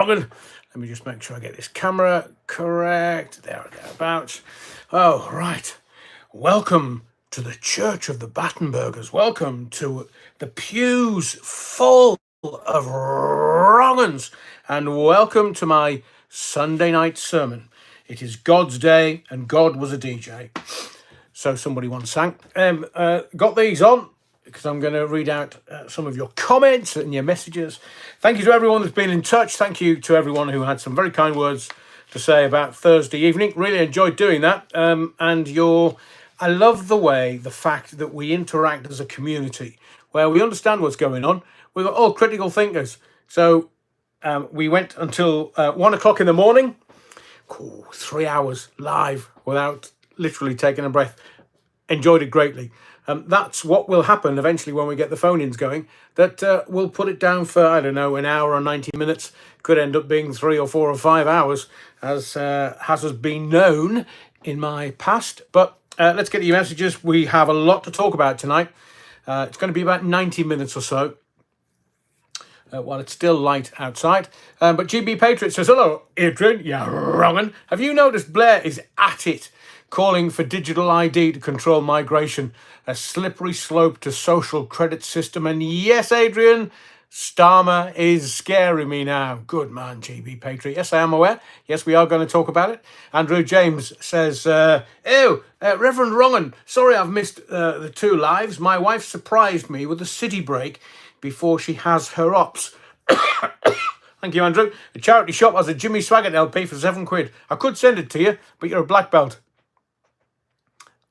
Let me just make sure I get this camera correct. There or thereabouts. Oh, right. Welcome to the Church of the Battenbergers. Welcome to the pews full of wrong-uns. And welcome to my Sunday night sermon. It is God's day and God was a DJ. So somebody once sang. Got these on because I'm going to read out some of your comments and your messages. Thank you to everyone that's been in touch. Thank you to everyone who had some very kind words to say about Thursday evening. Really enjoyed doing that. I love the fact that we interact as a community where we understand what's going on. We've got all critical thinkers. So we went until 1 o'clock in the morning. Cool, 3 hours live without literally taking a breath. Enjoyed it greatly. That's what will happen eventually when we get the phone-ins going, that we'll put it down for, I don't know, an hour or 90 minutes. Could end up being 3 or 4 or 5 hours, as has been known in my past. But let's get your messages. We have a lot to talk about tonight. It's going to be about 90 minutes or so. While it's still light outside. But GB Patriot says, hello, Adrian, yeah, wrongin'. Have you noticed Blair is at it, calling for digital ID to control migration, a slippery slope to social credit system? And yes, Adrian, Starmer is scaring me now. Good man, GB Patriot. Yes, I am aware. Yes, we are going to talk about it. Andrew James says, Reverend Wrongin, sorry I've missed the 2 lives. My wife surprised me with a city break before she has her ops. Thank you, Andrew. The charity shop has a Jimmy Swaggart LP for £7. I could send it to you, but you're a black belt.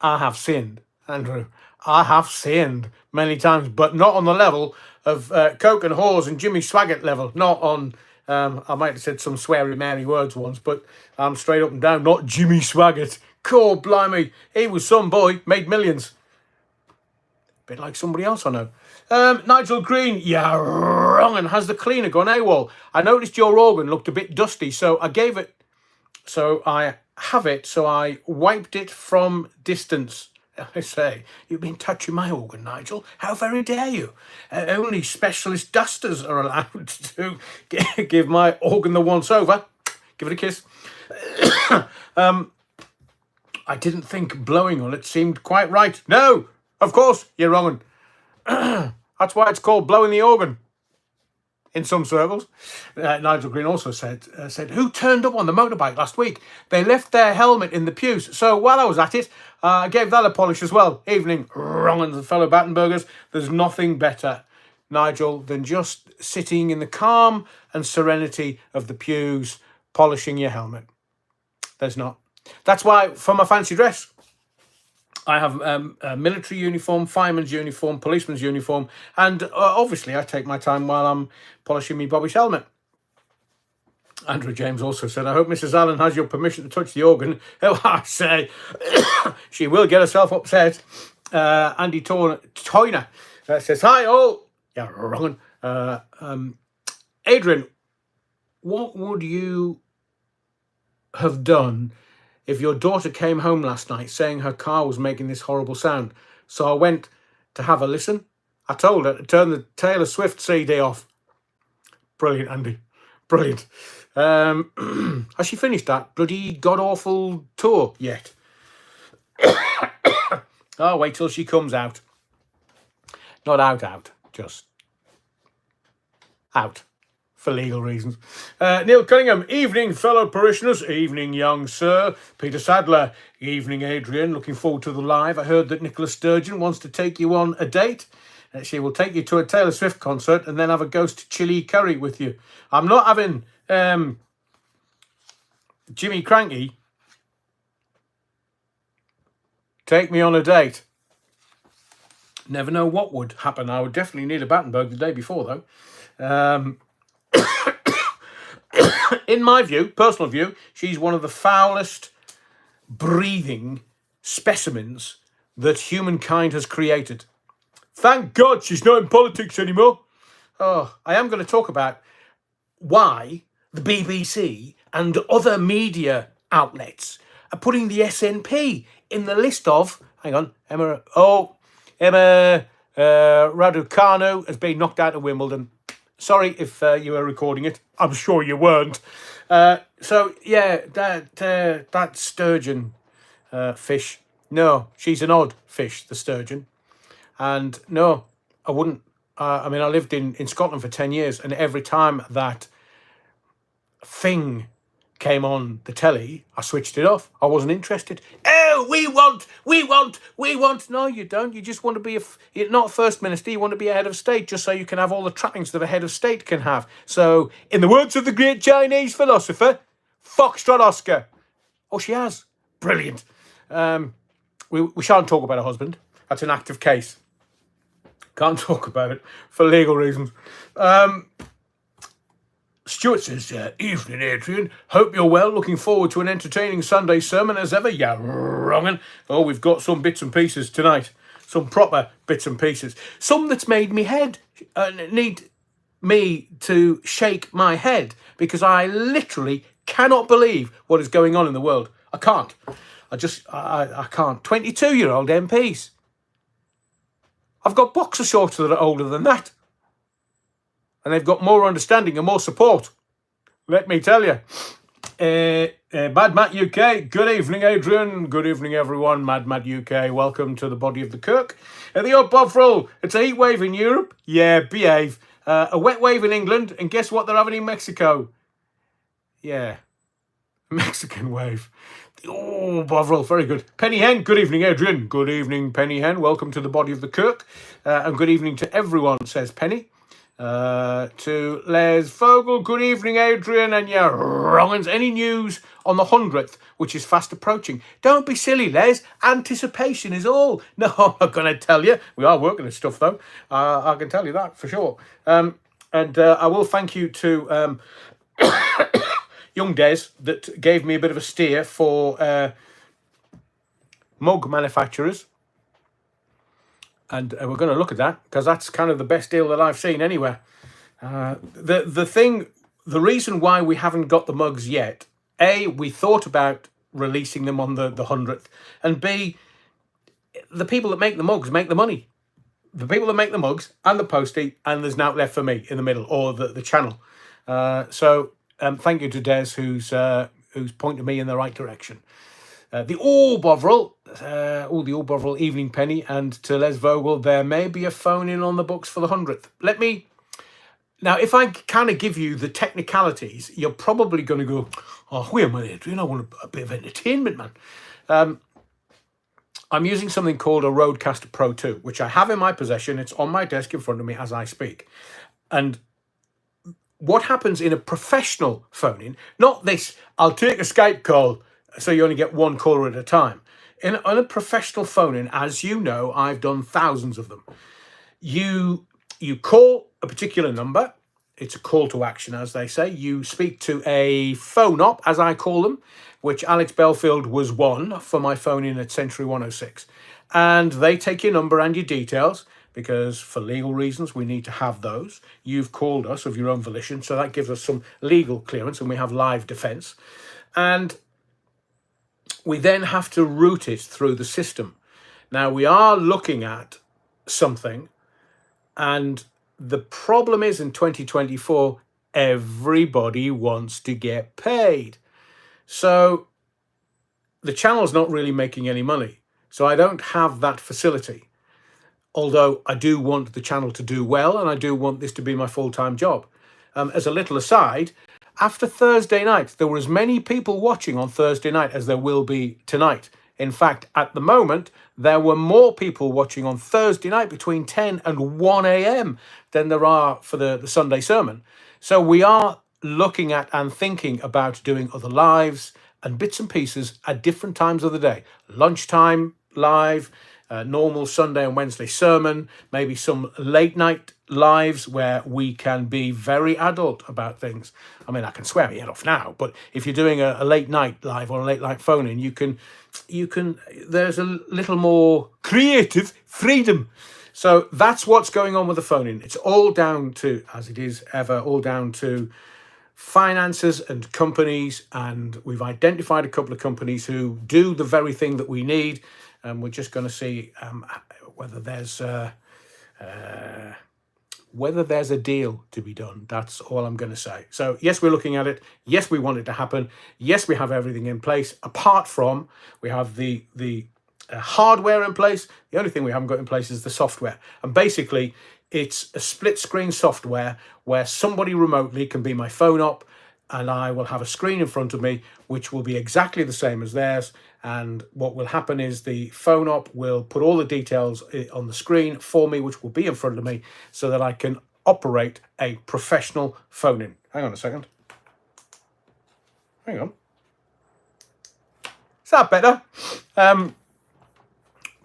I have sinned, Andrew. I have sinned many times, but not on the level of Coke and Whores and Jimmy Swaggart level. Not on, I might have said some sweary Mary words once, but I'm straight up and down, not Jimmy Swaggart. Cool, blimey. He was some boy, made millions. Bit like somebody else I know. Nigel Green, yeah, wrong. And has the cleaner gone AWOL? I noticed your organ looked a bit dusty, so I wiped it from distance. I say, you've been touching my organ, Nigel. How very dare you? Only specialist dusters are allowed to give my organ the once over. Give it a kiss. I didn't think blowing on it seemed quite right. No, of course, you're wrong. That's why it's called blowing the organ in some circles. Nigel Green also said, who turned up on the motorbike last week? They left their helmet in the pews. So while I was at it, I gave that a polish as well. Evening, wrong-uns and fellow Battenbergers. There's nothing better, Nigel, than just sitting in the calm and serenity of the pews, polishing your helmet. There's not. That's why, for my fancy dress, I have a military uniform, fireman's uniform, policeman's uniform, and obviously I take my time while I'm polishing me Bobby's helmet. Andrew James also said, I hope Mrs. Allen has your permission to touch the organ. Oh, I say, she will get herself upset. Andy Toyner says, hi all. Yeah, wrong. Adrian, what would you have done if your daughter came home last night saying her car was making this horrible sound? So I went to have a listen. I told her to turn the Taylor Swift CD off. Brilliant, Andy. Brilliant. Has she finished that bloody god-awful tour yet? Oh, wait till she comes out. Not out. Just out. For legal reasons. Neil Cunningham, evening fellow parishioners, evening young sir. Peter Sadler, evening Adrian, looking forward to the live. I heard that Nicola Sturgeon wants to take you on a date. She will take you to a Taylor Swift concert and then have a ghost chili curry with you. I'm not having Jimmy Cranky take me on a date. Never know what would happen. I would definitely need a Battenberg the day before though. In my view, personal view, she's one of the foulest breathing specimens that humankind has created. Thank God she's not in politics anymore. Oh, I am going to talk about why the BBC and other media outlets are putting the SNP in the list of, Emma Raducanu has been knocked out of Wimbledon. Sorry if you were recording it. I'm sure you weren't. So yeah, that sturgeon fish. No, she's an odd fish, the sturgeon. And no, I wouldn't. I mean, I lived in Scotland for 10 years, and every time that thing came on the telly, I switched it off. I wasn't interested. Oh, we want. No, you don't. You just want to be you're not a first minister. You want to be a head of state, just so you can have all the trappings that a head of state can have. So, in the words of the great Chinese philosopher, Foxtrot Oscar. Oh, she has. Brilliant. We shan't talk about her husband. That's an active case. Can't talk about it for legal reasons. Stuart says, evening, Adrian. Hope you're well. Looking forward to an entertaining Sunday sermon as ever. Yeah, wrongin'. Oh, we've got some bits and pieces tonight. Some proper bits and pieces. Some that's made me head. Need me to shake my head because I literally cannot believe what is going on in the world. I can't. I can't. 22-year-old MPs. I've got boxer shorts that are older than that. And they've got more understanding and more support. Let me tell you. Mad Matt UK. Good evening, Adrian. Good evening, everyone. Mad Matt UK. Welcome to the body of the Kirk. The odd Bovril. It's a heat wave in Europe. Yeah, behave. A wet wave in England. And guess what they're having in Mexico? Yeah. Mexican wave. Oh, Bovril, very good. Penny Hen, good evening, Adrian. Good evening, Penny Hen. Welcome to the body of the Kirk. And good evening to everyone, says Penny. To Les Vogel, good evening, Adrian. And yeah, wrong'uns. Any news on the 100th, which is fast approaching? Don't be silly, Les. Anticipation is all. No, I'm not going to tell you. We are working on stuff, though. I can tell you that for sure. And I will thank you to young Des that gave me a bit of a steer for mug manufacturers. And we're going to look at that because that's kind of the best deal that I've seen anywhere. The reason why we haven't got the mugs yet, A, we thought about releasing them on the 100th, and B, the people that make the mugs make the money. The people that make the mugs and the postie, and there's now left for me in the middle, or the channel. So thank you to Des who's pointed me in the right direction. The All Bovril, Evening Penny, and to Les Vogel, there may be a phone in on the books for the 100th. Now, if I kind of give you the technicalities, you're probably going to go, oh, wait a minute, Adrian, I want a bit of entertainment, man. I'm using something called a Rodecaster Pro 2, which I have in my possession. It's on my desk in front of me as I speak. And what happens in a professional phoning, not this, I'll take a Skype call, so you only get one caller at a time. On a professional phoning, as you know, I've done thousands of them. You call a particular number. It's a call to action, as they say. You speak to a phone op, as I call them, which Alex Belfield was one for my phone in at Century 106. And they take your number and your details, because for legal reasons, we need to have those. You've called us of your own volition, so that gives us some legal clearance, and we have live defence. And we then have to route it through the system. Now, we are looking at something, and the problem is in 2024, everybody wants to get paid. So the channel's not really making any money. So I don't have that facility. Although I do want the channel to do well, and I do want this to be my full-time job. As a little aside, after Thursday night, there were as many people watching on Thursday night as there will be tonight. In fact, at the moment, there were more people watching on Thursday night between 10 and 1 a.m. than there are for the Sunday sermon. So we are looking at and thinking about doing other lives and bits and pieces at different times of the day. Lunchtime live, normal Sunday and Wednesday sermon, maybe some late night lives where we can be very adult about things. I mean, I can swear my head off now, but if you're doing a late night live or a late night phone in, you can, there's a little more creative freedom. So that's what's going on with the phone in. It's all down to, as it is ever, all down to finances and companies. And we've identified a couple of companies who do the very thing that we need. And we're just going to see whether there's whether there's a deal to be done. That's all I'm going to say. So yes, we're looking at it. Yes, we want it to happen. Yes, we have everything in place. Apart from, we have the hardware in place. The only thing we haven't got in place is the software. And basically, it's a split screen software where somebody remotely can be my phone op, and I will have a screen in front of me which will be exactly the same as theirs. And what will happen is the phone op will put all the details on the screen for me, which will be in front of me, so that I can operate a professional phone in. Hang on a second. Hang on. Is that better?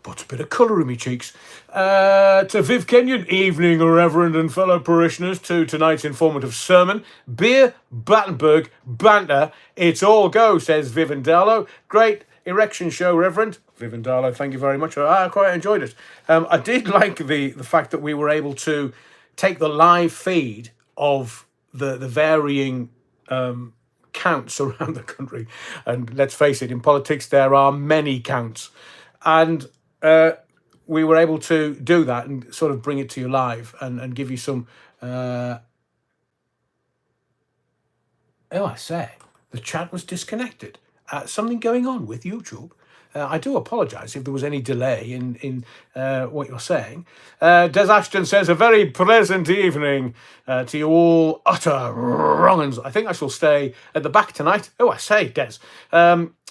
Put a bit of colour in me cheeks. To Viv Kenyon, evening, Reverend and fellow parishioners, to tonight's informative sermon. Beer, Battenberg, banter, it's all go, says Viv and Darlow. Great erection show, Reverend. Viv and Darlow, thank you very much. I quite enjoyed it. I did like the fact that we were able to take the live feed of the varying counts around the country. And let's face it, in politics, there are many counts. And we were able to do that and sort of bring it to you live and give you some... I say, the chat was disconnected. Something going on with YouTube. I do apologise if there was any delay in what you're saying. Des Ashton says, a very pleasant evening to you all utter wrong-uns. I think I shall stay at the back tonight. Oh, I say, Des.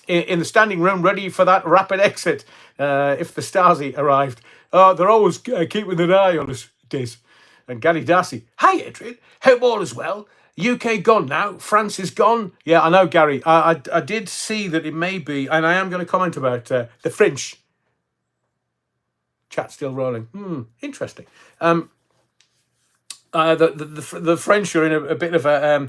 In the standing room, ready for that rapid exit if the Stasi arrived. They're always keeping an eye on us, Des. And Gary Darcy. Hi, Adrian. Hope all is well. UK gone now. France is gone. Yeah, I know, Gary. I did see that it may be, and I am going to comment about the French. Chat still rolling. Interesting. The French are in a bit of a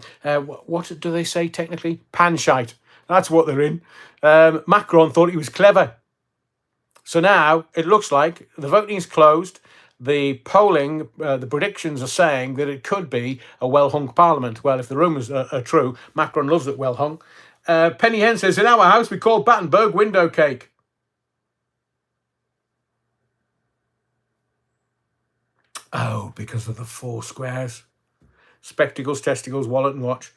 what do they say technically? Panshite. That's what they're in. Macron thought he was clever. So now it looks like the voting's closed. The polling, the predictions are saying that it could be a well-hung parliament. Well, if the rumours are true, Macron loves it well hung. Penny Hen says, in our house we call Battenberg window cake. Oh, because of the 4 squares. Spectacles, testicles, wallet and watch.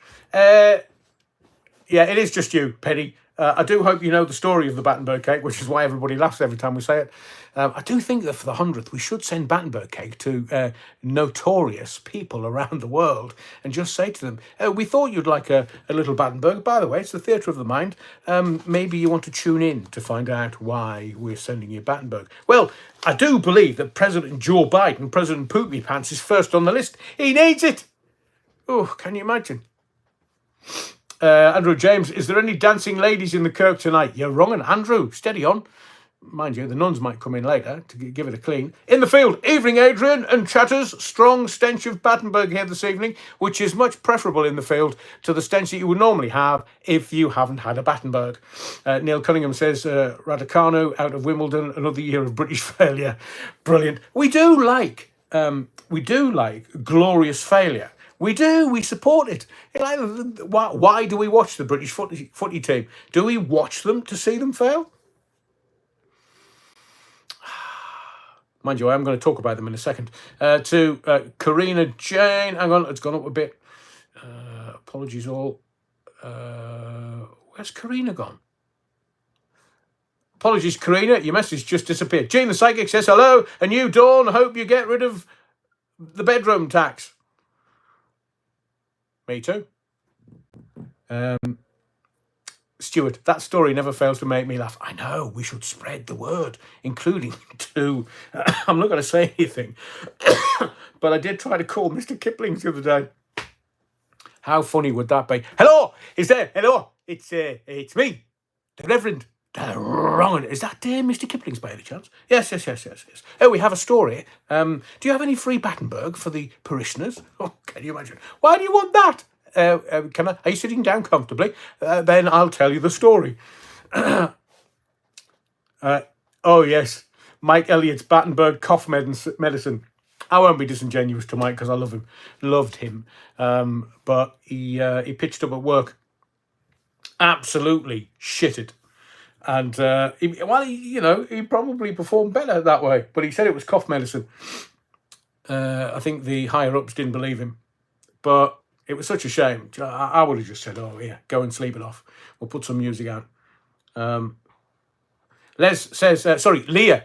Yeah, it is just you, Penny. I do hope you know the story of the Battenberg cake, which is why everybody laughs every time we say it. I do think that for the 100th, we should send Battenberg cake to notorious people around the world and just say to them, we thought you'd like a little Battenberg. By the way, it's the theatre of the mind. Maybe you want to tune in to find out why we're sending you Battenberg. Well, I do believe that President Joe Biden, President Poop Me Pants, is first on the list. He needs it. Oh, can you imagine? Andrew James, is there any dancing ladies in the kirk tonight? You're wrong, and Andrew, steady on. Mind you, the nuns might come in later to give it a clean. In the field, evening, Adrian and chatters. Strong stench of Battenberg here this evening, which is much preferable in the field to the stench that you would normally have if you haven't had a Battenberg. Neil Cunningham says, Raducanu out of Wimbledon, another year of British failure. Brilliant. We do like glorious failure. We do. We support it. Why do we watch the British footy team? Do we watch them to see them fail? Mind you, I'm going to talk about them in a second. To Karina Jane. Hang on, it's gone up a bit. Apologies all. Where's Karina gone? Apologies, Karina. Your message just disappeared. Jane the Psychic says, hello, and you, Dawn. Hope you get rid of the bedroom tax. Me too. Stuart, that story never fails to make me laugh. I know, we should spread the word, including to... I'm not going to say anything, but I did try to call Mr. Kipling the other day. How funny would that be? Hello! Is there? Hello! It's me, the Reverend. Wrong. Is that Mr. Kipling's by any chance? Yes. Oh, we have a story. Do you have any free Battenberg for the parishioners? Oh, can you imagine? Why do you want that? Are you sitting down comfortably? Then I'll tell you the story. Oh, yes. Mike Elliott's Battenberg cough medicine. I won't be disingenuous to Mike because I love him. Loved him. But he pitched up at work. Absolutely shitted. And, he probably performed better that way. But he said it was cough medicine. I think the higher-ups didn't believe him. But it was such a shame. I would have just said, oh, yeah, go and sleep it off. We'll put some music out. Leah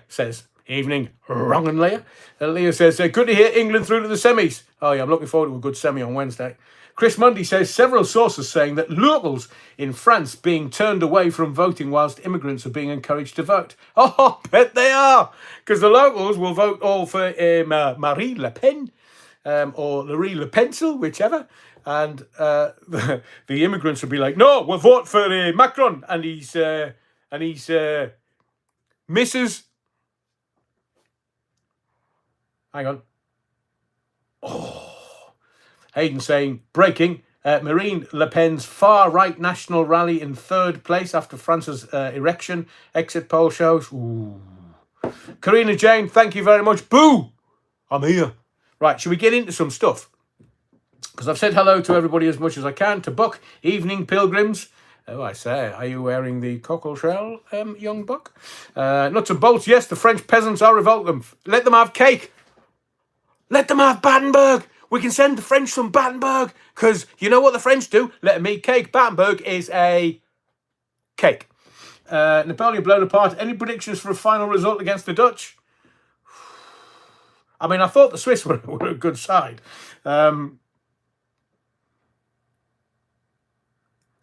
says, evening, wrong and Leah. Leah says, good to hear England through to the semis. Oh, yeah, I'm looking forward to a good semi on Wednesday. Chris Mundy says, several sources saying that locals in France being turned away from voting whilst immigrants are being encouraged to vote. Oh, I bet they are. Because the locals will vote all for Marine Le Pen or Marie Le Pencil, whichever. And the immigrants will be like, no, we'll vote for Macron and he's Mrs. Hang on. Oh, Hayden saying, breaking. Marine Le Pen's far-right national rally in third place after France's erection. Exit poll shows. Ooh. Karina Jane, thank you very much. Boo! I'm here. Right, should we get into some stuff? Because I've said hello to everybody as much as I can. To Buck, evening pilgrims. Oh, I say, are you wearing the cockle shell, young Buck? Nuts and bolts, yes, the French peasants are revolting. Let them have cake. Let them have Battenberg. We can send the French some Battenberg. Because you know what the French do? Let them eat cake. Battenberg is a cake. Napoleon blown apart. Any predictions for a final result against the Dutch? I mean, I thought the Swiss were a good side.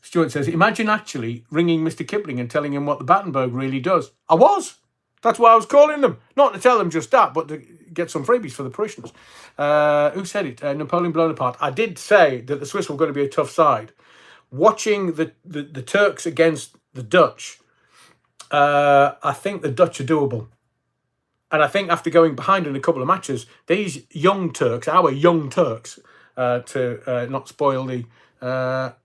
Stuart says, imagine actually ringing Mr. Kipling and telling him what the Battenberg really does. I was. That's why I was calling them. Not to tell them just that, but to get some freebies for the parishioners. Who said it? Napoleon blown apart. I did say that the Swiss were going to be a tough side. Watching the Turks against the Dutch, I think the Dutch are doable. And I think after going behind in a couple of matches, these young Turks, our young Turks, to not spoil the...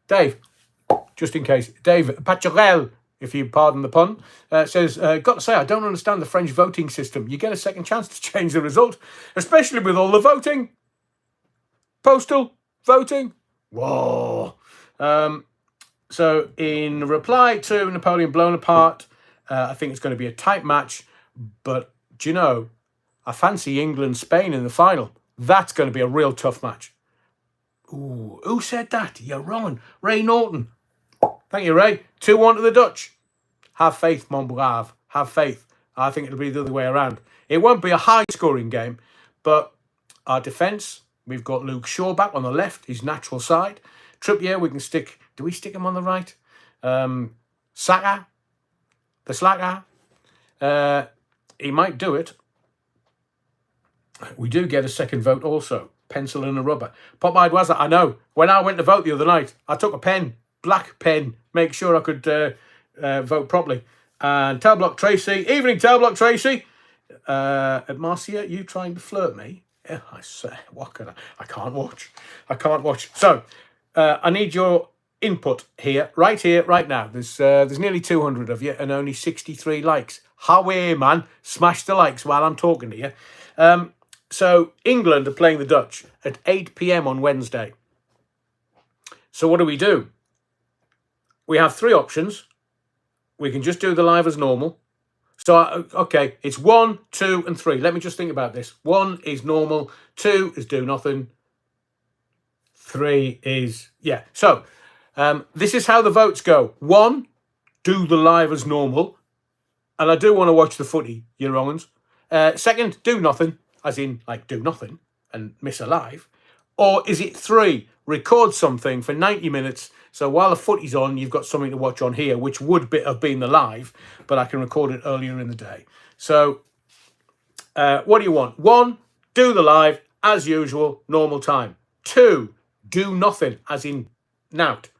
Dave, just in case. Dave Pacharel, if you pardon the pun, says, got to say, I don't understand the French voting system. You get a second chance to change the result, especially with all the voting. Postal voting. Whoa. So in reply to Napoleon blown apart, I think it's going to be a tight match. But do you know, I fancy England-Spain in the final. That's going to be a real tough match. Ooh, who said that? You're wrong. Ray Norton. Thank you, Ray. 2-1 to the Dutch. Have faith, mon brave. Have faith. I think it'll be the other way around. It won't be a high-scoring game, but our defence, we've got Luke Shaw back on the left, his natural side. Trippier, we can stick... Do we stick him on the right? Saka, the slacker. He might do it. We do get a second vote also. Pencil and a rubber. Pop-eyed was I know. When I went to vote the other night, I took a pen, black pen, make sure I could vote properly. And Tailblock Tracy, evening Tailblock Tracy. Marcia, you trying to flirt me? Yeah, I say, what can I can't watch. I can't watch. So, I need your input here, right now. There's nearly 200 of you and only 63 likes. Howie, man, smash the likes while I'm talking to you. So England are playing the Dutch at 8 p.m. on Wednesday. So what do? We have three options. We can just do the live as normal. So, okay, it's 1, 2, and 3. Let me just think about this. 1 is normal. 2 is do nothing. 3 is, yeah. So, this is how the votes go. 1, do the live as normal. And I do want to watch the footy, you wrong uns. Second, do nothing. As in, like, do nothing and miss a live. Or is it 3, record something for 90 minutes, so while the footy's on, you've got something to watch on here, which would have been the live, but I can record it earlier in the day. So, what do you want? 1, do the live, as usual, normal time. 2, do nothing, as in, nout.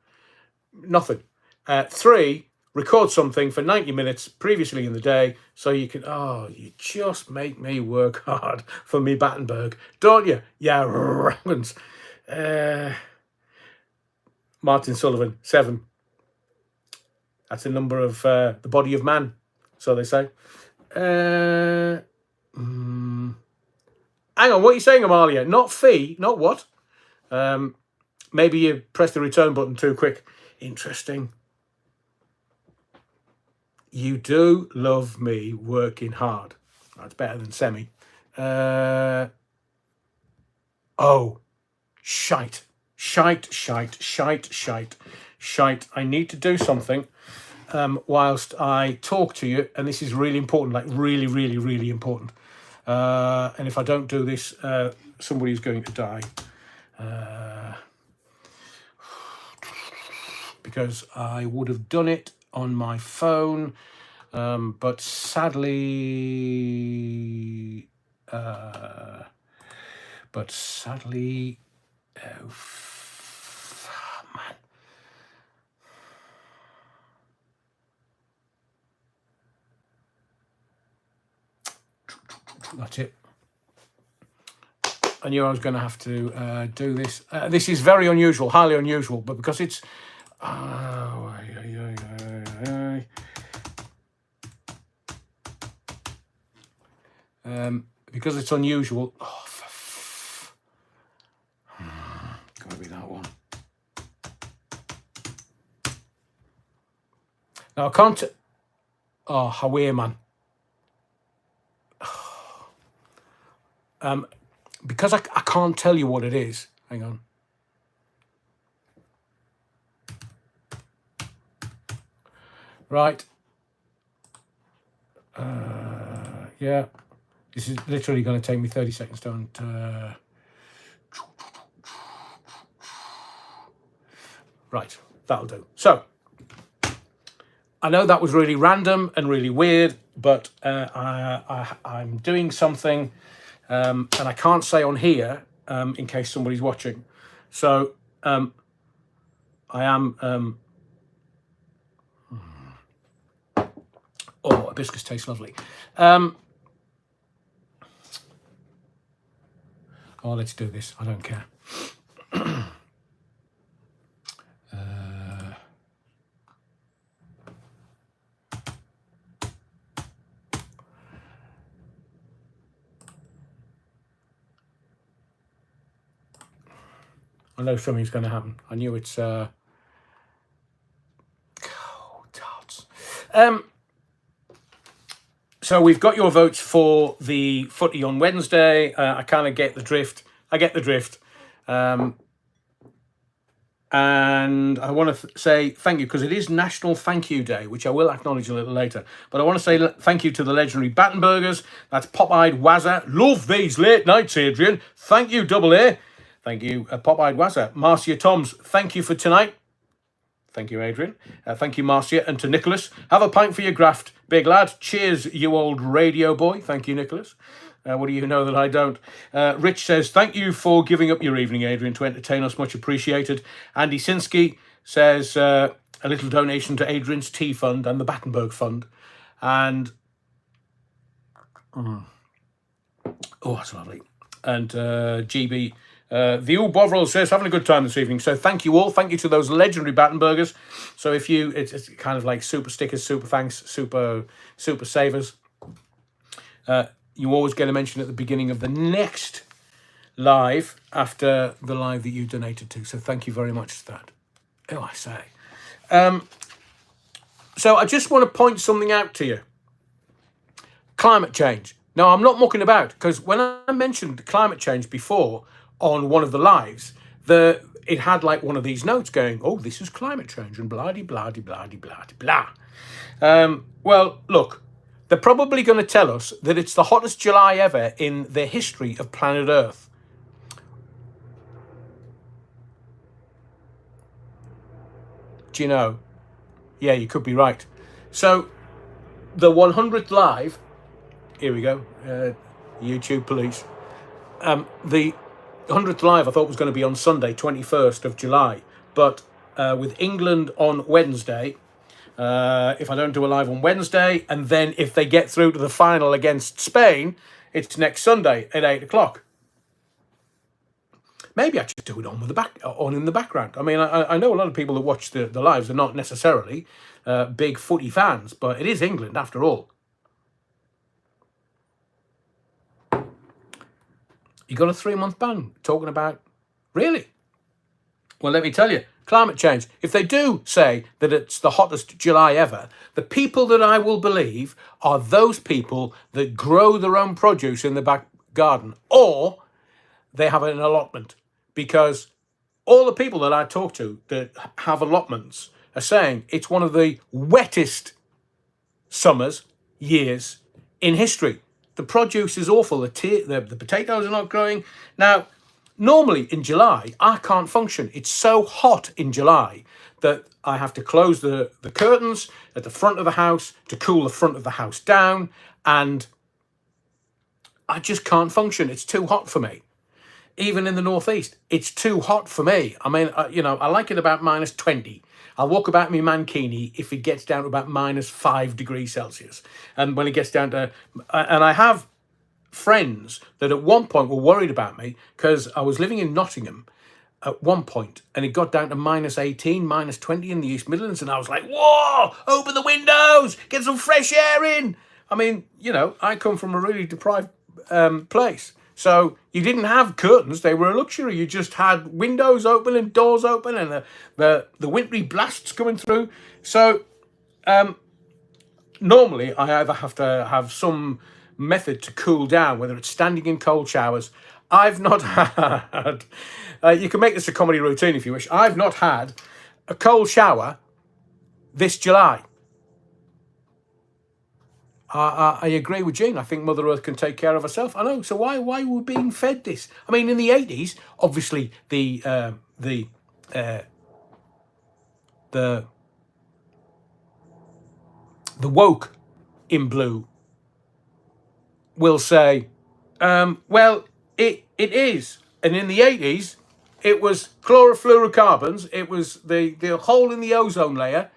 Nothing. 3, record something for 90 minutes previously in the day so you can... Oh, you just make me work hard for me Battenberg, don't you? Yeah, runs. Martin Sullivan, 7. That's a number of the body of man, so they say. Hang on, what are you saying, Amalia? Not fee, not what? Maybe you pressed the return button too quick. Interesting. You do love me working hard. That's better than semi. Oh, shite. Shite. I need to do something whilst I talk to you. And this is really important, like really important. And if I don't do this, somebody's going to die. Because I would have done it on my phone, but sadly, oh, man. That's it. I knew I was going to have to do this. This is very unusual, highly unusual, but because it's because it's unusual. Oh, gotta be that one. Now I can't. Oh, Hawaii, man. Because I can't tell you what it is. Hang on. Right. Yeah. This is literally going to take me 30 seconds to... Right. That'll do. So, I know that was really random and really weird, but I'm doing something, and I can't say on here in case somebody's watching. So, I am... oh, hibiscus tastes lovely. Oh, let's do this. I don't care. I know something's going to happen. I knew it's... oh, tarts. So we've got your votes for the footy on Wednesday. I kind of get the drift. And I want to say thank you, because it is National Thank You Day, which I will acknowledge a little later. But I want to say thank you to the legendary Battenbergers. That's Pop-Eyed Wazza. Love these late nights, Adrian. Thank you, Double A. Thank you, Pop-Eyed Wazza. Marcia Toms, thank you for tonight. Thank you, Adrian. Thank you, Marcia. And to Nicholas, have a pint for your graft, big lad. Cheers, you old radio boy. Thank you, Nicholas. What do you know that I don't? Rich says, thank you for giving up your evening, Adrian, to entertain us. Much appreciated. Andy Sinsky says, a little donation to Adrian's Tea Fund and the Battenberg Fund. And, oh, that's lovely. And GB... the old Bovril says, having a good time this evening. So thank you all. Thank you to those legendary Battenbergers. So if you, it's kind of like super stickers, super thanks, super savers. You always get a mention at the beginning of the next live after the live that you donated to. So thank you very much for that. Oh, I say. So I just want to point something out to you. Climate change. Now, I'm not mucking about, because when I mentioned climate change before on one of the lives, it had like one of these notes going, oh, this is climate change and blah-de-blah-de-blah-de-blah-de-blah. Well, look, they're probably going to tell us that it's the hottest July ever in the history of planet Earth. Do you know? Yeah, you could be right. So, the 100th live, here we go, YouTube police. The 100th live I thought was going to be on Sunday, 21st of July. But with England on Wednesday, if I don't do a live on Wednesday, and then if they get through to the final against Spain, it's next Sunday at 8 o'clock. Maybe I just do it on in the background. I mean, I know a lot of people that watch the lives are not necessarily big footy fans, but it is England after all. You got a 3-month ban talking about... Really? Well, let me tell you, climate change. If they do say that it's the hottest July ever, the people that I will believe are those people that grow their own produce in the back garden, or they have an allotment. Because all the people that I talk to that have allotments are saying it's one of the wettest summers, years in history. The produce is awful. The potatoes are not growing. Now, normally in July, I can't function. It's so hot in July that I have to close the curtains at the front of the house to cool the front of the house down. And I just can't function. It's too hot for me. Even in the northeast, it's too hot for me. I mean, I like it about minus 20. I'll walk about my mankini if it gets down to about minus 5 degrees Celsius. And when it gets down to, and I have friends that at one point were worried about me because I was living in Nottingham at one point and it got down to minus 18, minus 20 in the East Midlands. And I was like, whoa, open the windows, get some fresh air in. I mean, I come from a really deprived place. So you didn't have curtains; they were a luxury. You just had windows open and doors open, and the wintry blasts coming through. So normally, I either have to have some method to cool down, whether it's standing in cold showers. I've not had. You can make this a comedy routine if you wish. I've not had a cold shower this July. I agree with Jean. I think Mother Earth can take care of herself. I know. So why we're being fed this? I mean, in the 80s, obviously the woke in blue will say, well, it is. And in the 80s, it was chlorofluorocarbons. It was the hole in the ozone layer,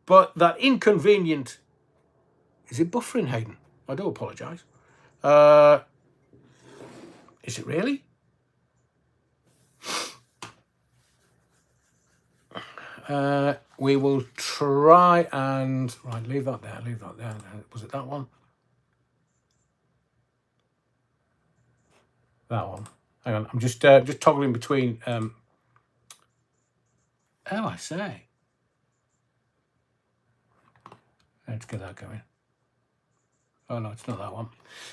but that inconvenient. Is it buffering, Hayden? I do apologise. Is it really? We will try and... Right, leave that there, leave that there. Was it that one? That one. Hang on, I'm just toggling between... Oh, I say. Let's get that going. Oh, no, it's not that one.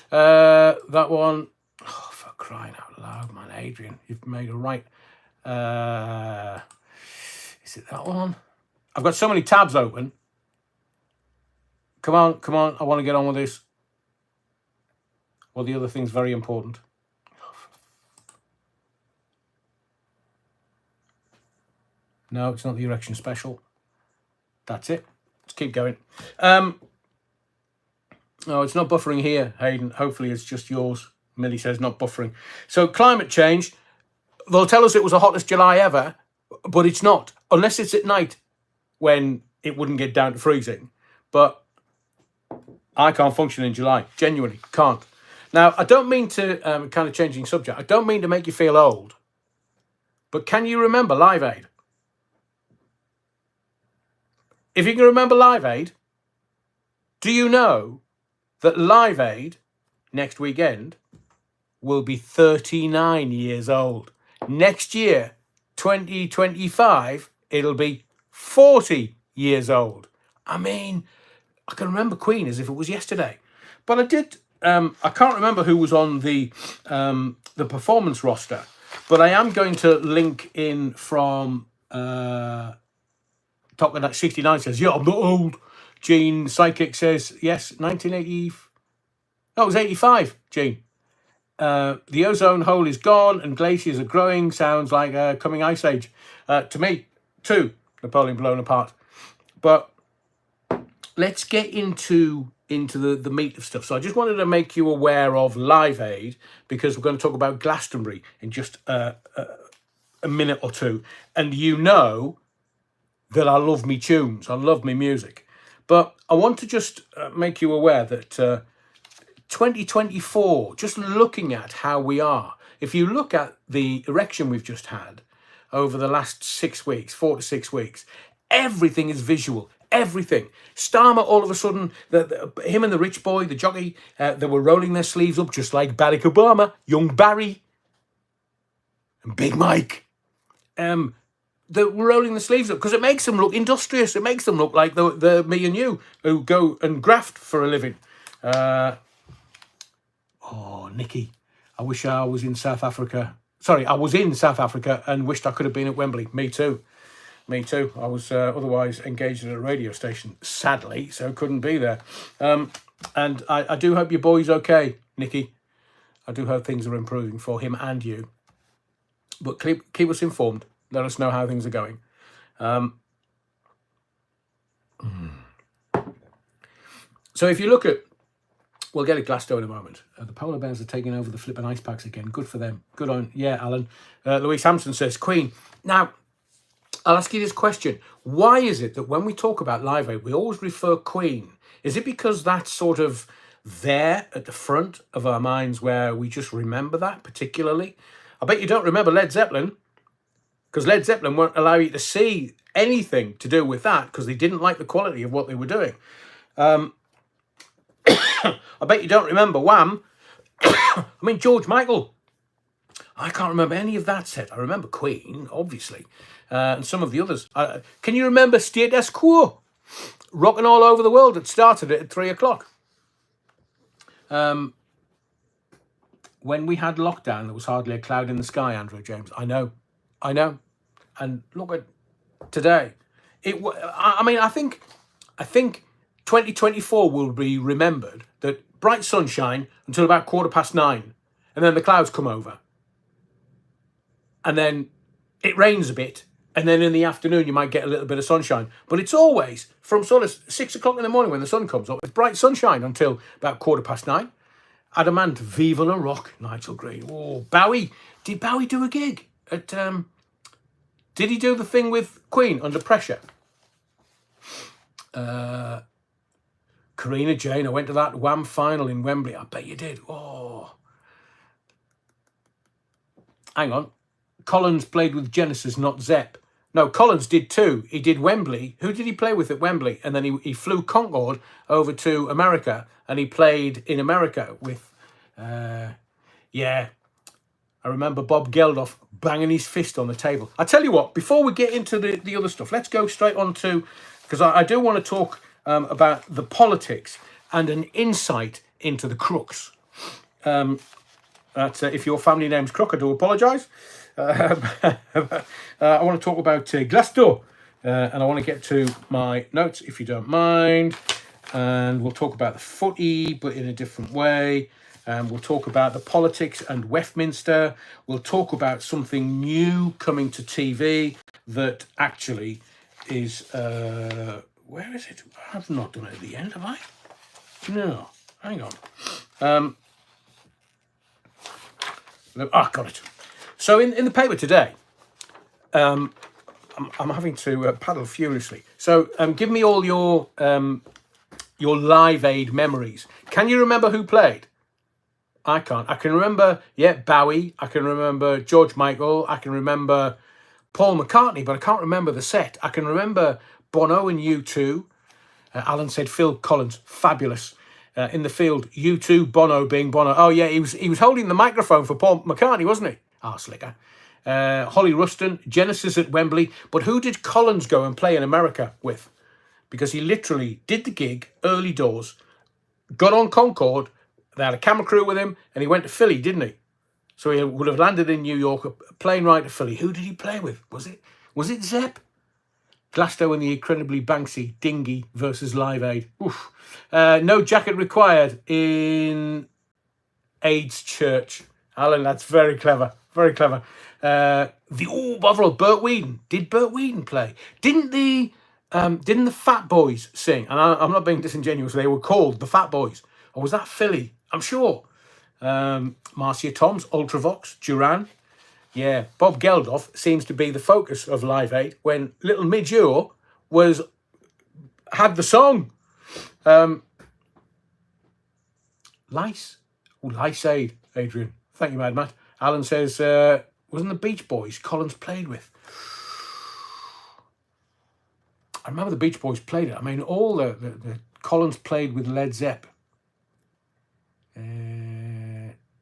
That one. Oh, for crying out loud, man. Adrian, you've made a right. Is it that one? I've got so many tabs open. Come on. I want to get on with this. Well, the other thing's very important. No, it's not the erection special. That's it. Let's keep going. No, it's not buffering here, Hayden. Hopefully it's just yours. Millie says not buffering. So climate change, they'll tell us it was the hottest July ever, but it's not. Unless it's at night when it wouldn't get down to freezing. But I can't function in July. Genuinely, can't. Now, I don't mean to, kind of changing subject, I don't mean to make you feel old. But can you remember Live Aid? If you can remember Live Aid, do you know that Live Aid next weekend will be 39 years old? Next year, 2025, it'll be 40 years old. I mean, I can remember Queen as if it was yesterday. But I did, I can't remember who was on the performance roster, but I am going to link in from Talking That 69 says, yeah, I'm not old. Gene Psychic says, yes, 1980. No, it was 85, Gene. The ozone hole is gone and glaciers are growing. Sounds like a coming ice age. To me, too. Napoleon blown apart. But let's get into the meat of stuff. So I just wanted to make you aware of Live Aid because we're going to talk about Glastonbury in just a minute or two. And you know that I love me tunes. I love me music. But I want to just make you aware that 2024, just looking at how we are, if you look at the erection we've just had over the last 6 weeks, 4 to 6 weeks, everything is visual. Everything. Starmer, all of a sudden, him and the rich boy, the jockey, they were rolling their sleeves up just like Barack Obama, young Barry, and Big Mike. the rolling the sleeves up, because it makes them look industrious. It makes them look like the me and you who go and graft for a living. Oh, Nikki, I wish I was in South Africa. Sorry, I was in South Africa and wished I could have been at Wembley. Me too. Me too. I was otherwise engaged at a radio station, sadly, so couldn't be there. And I do hope your boy's okay, Nikki. I do hope things are improving for him and you. But keep us informed. Let us know how things are going. So if you look at, we'll get at Glasgow in a moment. The polar bears are taking over the flipping ice packs again. Good for them. Good on, yeah, Alan. Louise Hampson says, Queen. Now, I'll ask you this question. Why is it that when we talk about Live Aid, we always refer Queen? Is it because that's sort of there at the front of our minds where we just remember that particularly? I bet you don't remember Led Zeppelin, because Led Zeppelin won't allow you to see anything to do with that because they didn't like the quality of what they were doing. I bet you don't remember Wham. I mean, George Michael. I can't remember any of that set. I remember Queen, obviously, and some of the others. Can you remember Status Quo? Rocking all over the world. It started at 3 o'clock. When we had lockdown, there was hardly a cloud in the sky, Andrew James. I know. And look at today. I think 2024 will be remembered that bright sunshine until about 9:15, and then the clouds come over. And then it rains a bit, and then in the afternoon you might get a little bit of sunshine. But it's always from sort of 6 o'clock in the morning when the sun comes up, it's bright sunshine until about 9:15. Adamant, Viva la Rock, Nigel Green. Oh, Bowie. Did Bowie do a gig at... did he do the thing with Queen, Under Pressure? Karina Jane, I went to that Wham final in Wembley. I bet you did. Oh. Hang on. Collins played with Genesis, not Zepp. No, Collins did too. He did Wembley. Who did he play with at Wembley? And then he flew Concorde over to America, and he played in America with, yeah, I remember Bob Geldof banging his fist on the table. I tell you what, before we get into the other stuff, let's go straight on to, because I do want to talk about the politics and an insight into the crooks. If your family name's Crook, I do apologise. I want to talk about Glasgow, and I want to get to my notes, if you don't mind. And we'll talk about the footy, but in a different way. We'll talk about the politics and Westminster. We'll talk about something new coming to TV that actually is... where is it? I've not done it at the end, have I? No. Hang on. Got it. So in the paper today, I'm having to paddle furiously. So give me all your Live Aid memories. Can you remember who played? I can't. I can remember, Bowie. I can remember George Michael. I can remember Paul McCartney, but I can't remember the set. I can remember Bono and U2. Alan said Phil Collins, fabulous. In the field, U2, Bono being Bono. Oh yeah, he was holding the microphone for Paul McCartney, wasn't he? Slicker. Holly Ruston, Genesis at Wembley. But who did Collins go and play in America with? Because he literally did the gig early doors, got on Concorde, they had a camera crew with him, and he went to Philly, didn't he? So he would have landed in New York, a plane ride to Philly. Who did he play with? Was it Zepp? Glasgow and the incredibly Banksy Dinghy versus Live Aid. Oof. No jacket required in AIDS Church. Alan, that's very clever. Very clever. Bovril, Bert Whedon. Did Bert Whedon play? Didn't the Fat Boys sing? And I'm not being disingenuous. They were called the Fat Boys. Or was that Philly? I'm sure. Marcia Toms, Ultravox, Duran. Yeah, Bob Geldof seems to be the focus of Live Aid when Little Midge Ure had the song. Lice Aid, Adrian. Thank you, Mad Matt. Alan says, wasn't the Beach Boys Collins played with? I remember the Beach Boys played it. I mean, all the Collins played with Led Zepp.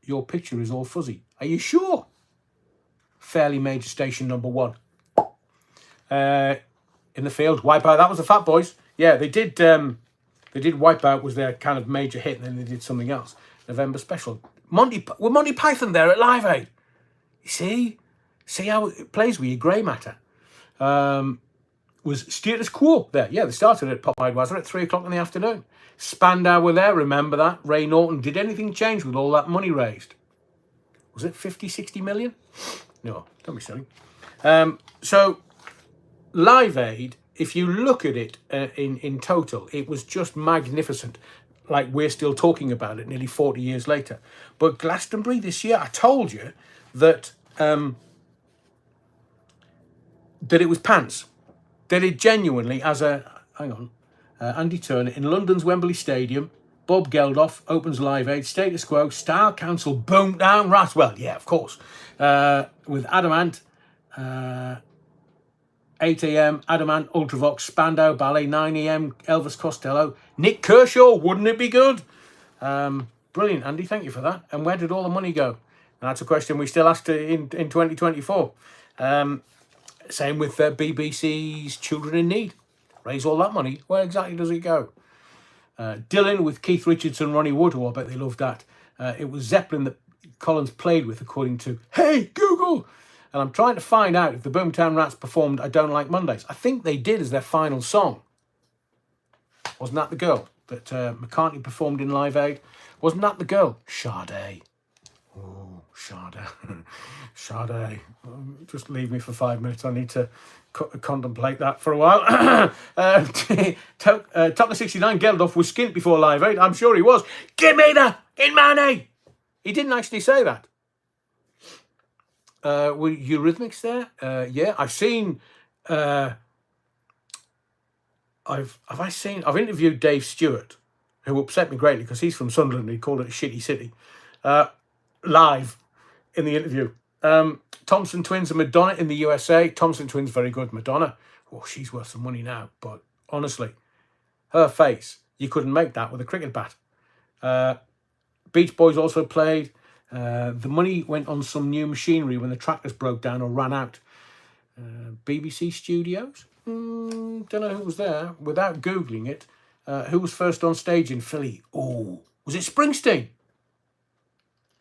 Your picture is all fuzzy. Are you sure? Fairly Major Station number 1. in the field. Wipeout, that was the Fat Boys. Yeah, they did Wipeout was their kind of major hit, and then they did something else. November special. Monty Python there at Live Aid. You see how it plays with your grey matter. Was Status Quo there? Yeah, they started at Popeye Wazza at 3 o'clock in the afternoon. Spandau were there, remember that? Ray Norton. Did anything change with all that money raised? Was it 50, 60 million? No, don't be silly. So Live Aid, if you look at it in total, it was just magnificent. Like, we're still talking about it nearly 40 years later. But Glastonbury this year, I told you that that it was pants. That it genuinely, as a, hang on, Andy Turner, in London's Wembley Stadium, Bob Geldof opens Live Aid, Status Quo, Style Council, boom, down, rat. Well, yeah, of course. With Adamant, 8 a.m, Adamant, Ultravox, Spandau Ballet, 9 a.m, Elvis Costello, Nick Kershaw, wouldn't it be good? Brilliant, Andy, thank you for that. And where did all the money go? And that's a question we still asked in 2024. Same with BBC's Children in Need. Raise all that money. Where exactly does it go? Dylan with Keith Richards and Ronnie Wood. Oh, I bet they loved that. It was Zeppelin that Collins played with, according to Hey Google. And I'm trying to find out if the Boomtown Rats performed I Don't Like Mondays. I think they did as their final song. Wasn't that the girl that McCartney performed in Live Aid? Wasn't that the girl? Sade. Oh, Sade. Sade. Just leave me for 5 minutes. I need to contemplate that for a while. Top 69 Geldof was skint before Live Aid. I'm sure he was. Give me the in money. He didn't actually say that. Were Eurythmics there? Yeah, I've seen. I've interviewed Dave Stewart, who upset me greatly because he's from Sunderland. He called it a shitty city. Live in the interview. Thompson Twins and Madonna in the USA. Thompson Twins, very good. Madonna, oh, she's worth some money now. But honestly, her face, you couldn't make that with a cricket bat. Beach Boys also played. The money went on some new machinery when the tractors broke down or ran out. BBC Studios? Don't know who was there. Without Googling it, who was first on stage in Philly? Oh, was it Springsteen?